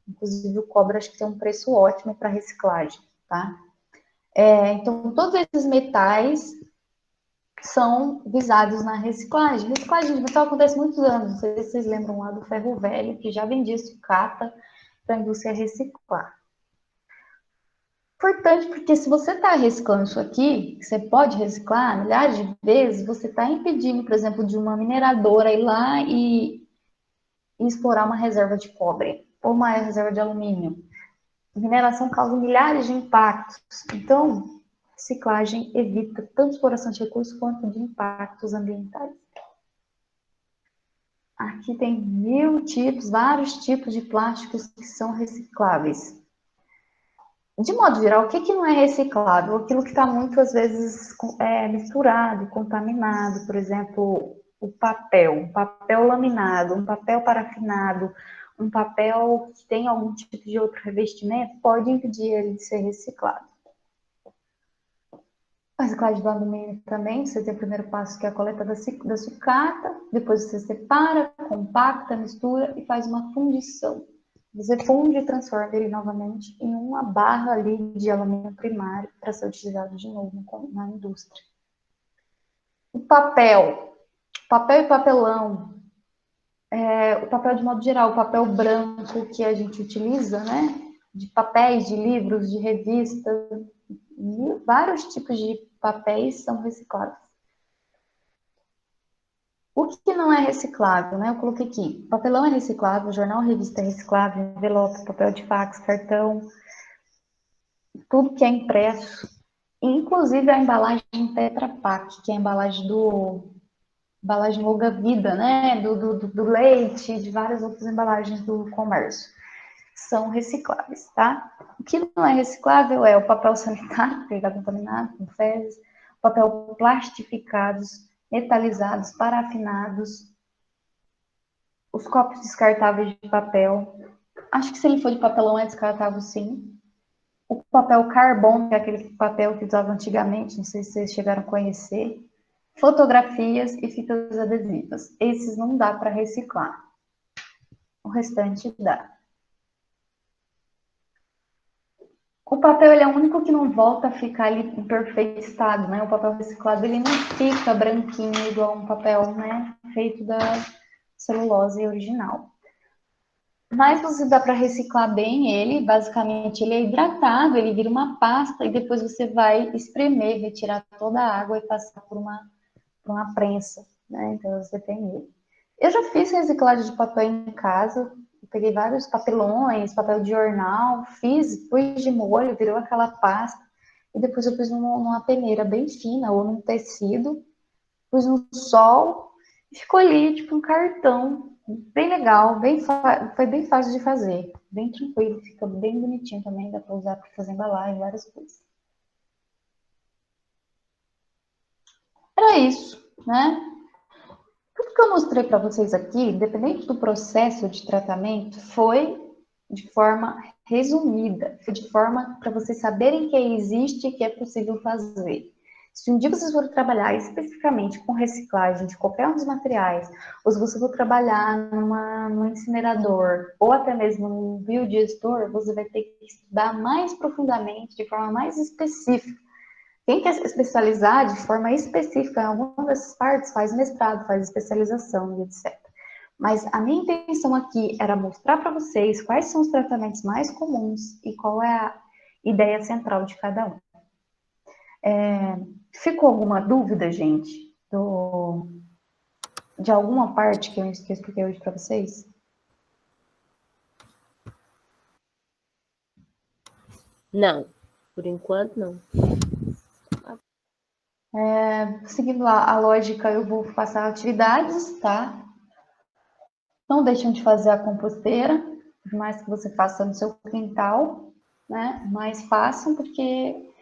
Inclusive o cobre acho que tem um preço ótimo para reciclagem, tá? Então, todos esses metais são visados na reciclagem. Reciclagem de metal acontece há muitos anos, não sei se vocês lembram lá do ferro velho, que já vendia sucata para a indústria reciclar. Importante, porque se você está reciclando isso aqui, você pode reciclar milhares de vezes, você está impedindo, por exemplo, de uma mineradora ir lá e explorar uma reserva de cobre ou uma reserva de alumínio. A mineração causa milhares de impactos. Então, reciclagem evita tanto exploração de recursos quanto de impactos ambientais. Aqui tem vários tipos de plásticos que são recicláveis. De modo geral, o que não é reciclável? Aquilo que está muito, às vezes, misturado, contaminado, por exemplo, o papel, um papel laminado, um papel parafinado, um papel que tem algum tipo de outro revestimento, pode impedir ele de ser reciclado. A reciclagem do alumínio também, você tem o primeiro passo, que é a coleta da sucata, depois você separa, compacta, mistura e faz uma fundição. Você funde e transforma ele novamente em uma barra ali de alumínio primário para ser utilizado de novo na indústria. O papel e papelão, o papel de modo geral, o papel branco que a gente utiliza, né? De papéis, de livros, de revistas, e vários tipos de papéis são recicláveis. O que não é reciclável, né? Eu coloquei aqui, papelão é reciclável, jornal, revista é reciclável, envelope, papel de fax, cartão, tudo que é impresso, inclusive a embalagem Tetra Pak, que é a embalagem longa vida, né? Do leite, de várias outras embalagens do comércio, são recicláveis, tá? O que não é reciclável é o papel sanitário, que está contaminado com fezes, papel plastificados, metalizados, parafinados, os copos descartáveis de papel. Acho que se ele for de papelão é descartável, sim. O papel carbono, que é aquele papel que usava antigamente, não sei se vocês chegaram a conhecer. Fotografias e fitas adesivas. Esses não dá para reciclar. O restante dá. O papel ele é o único que não volta a ficar ali em perfeito estado, né? O papel reciclado ele não fica branquinho igual um papel, né, feito da celulose original. Mas você dá para reciclar bem ele, basicamente ele é hidratado, ele vira uma pasta e depois você vai espremer, retirar toda a água e passar por uma prensa, né? Então você tem ele. Eu já fiz reciclagem de papel em casa, peguei vários papelões, papel de jornal, pus de molho, virou aquela pasta, e depois eu pus numa peneira bem fina ou num tecido, pus no sol, e ficou ali, tipo um cartão, bem legal, foi bem fácil de fazer, bem tranquilo, fica bem bonitinho também, dá para usar para fazer embalagem, várias coisas. Era isso, né? Tudo que eu mostrei para vocês aqui, independente do processo de tratamento, foi de forma resumida, foi de forma para vocês saberem que existe e que é possível fazer. Se um dia vocês forem trabalhar especificamente com reciclagem de qualquer um dos materiais, ou se você for trabalhar num incinerador, ou até mesmo num biodigestor, você vai ter que estudar mais profundamente, de forma mais específica. Quem quer se especializar de forma específica em alguma dessas partes, faz mestrado, faz especialização e etc. Mas a minha intenção aqui era mostrar para vocês quais são os tratamentos mais comuns e qual é a ideia central de cada um. Ficou alguma dúvida, gente, de alguma parte que eu expliquei hoje para vocês? Não, por enquanto não. Seguindo a lógica, eu vou passar atividades, tá? Não deixem de fazer a composteira, por mais que você faça no seu quintal, né? Mas façam, porque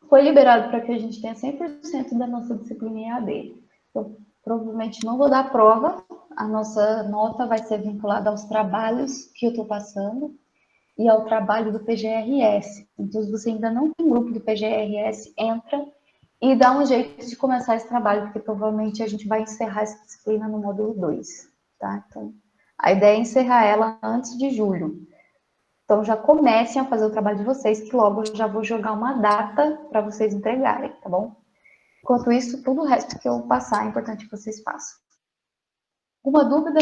foi liberado para que a gente tenha 100% da nossa disciplina em EAD. Eu provavelmente não vou dar prova, a nossa nota vai ser vinculada aos trabalhos que eu estou passando e ao trabalho do PGRS. Então, se você ainda não tem grupo do PGRS, entra e dá um jeito de começar esse trabalho, porque provavelmente a gente vai encerrar essa disciplina no módulo 2, tá? Então, a ideia é encerrar ela antes de julho. Então, já comecem a fazer o trabalho de vocês, que logo eu já vou jogar uma data para vocês entregarem, tá bom? Enquanto isso, tudo o resto que eu passar é importante que vocês façam. Alguma dúvida?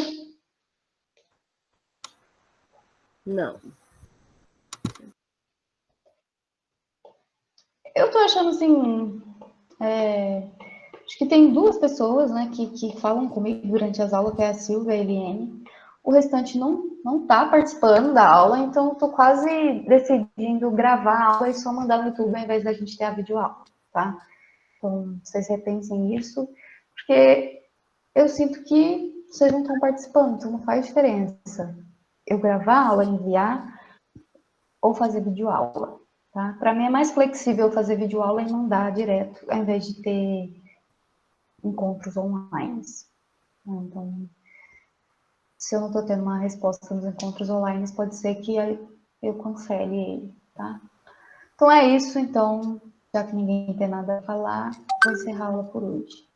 Não. Eu tô achando assim. Acho que tem duas pessoas, né, que falam comigo durante as aulas, que é a Silvia e a Eliane. O restante não tá participando da aula, então eu tô quase decidindo gravar a aula e só mandar no YouTube ao invés da gente ter a videoaula, tá? Então, vocês repensem isso, porque eu sinto que vocês não estão participando, então não faz diferença eu gravar a aula, enviar ou fazer videoaula, tá? Para mim é mais flexível fazer videoaula e mandar direto, ao invés de ter encontros online. Então, se eu não estou tendo uma resposta nos encontros online, pode ser que eu cancele ele, tá? Então é isso, então, já que ninguém tem nada a falar, vou encerrar a aula por hoje.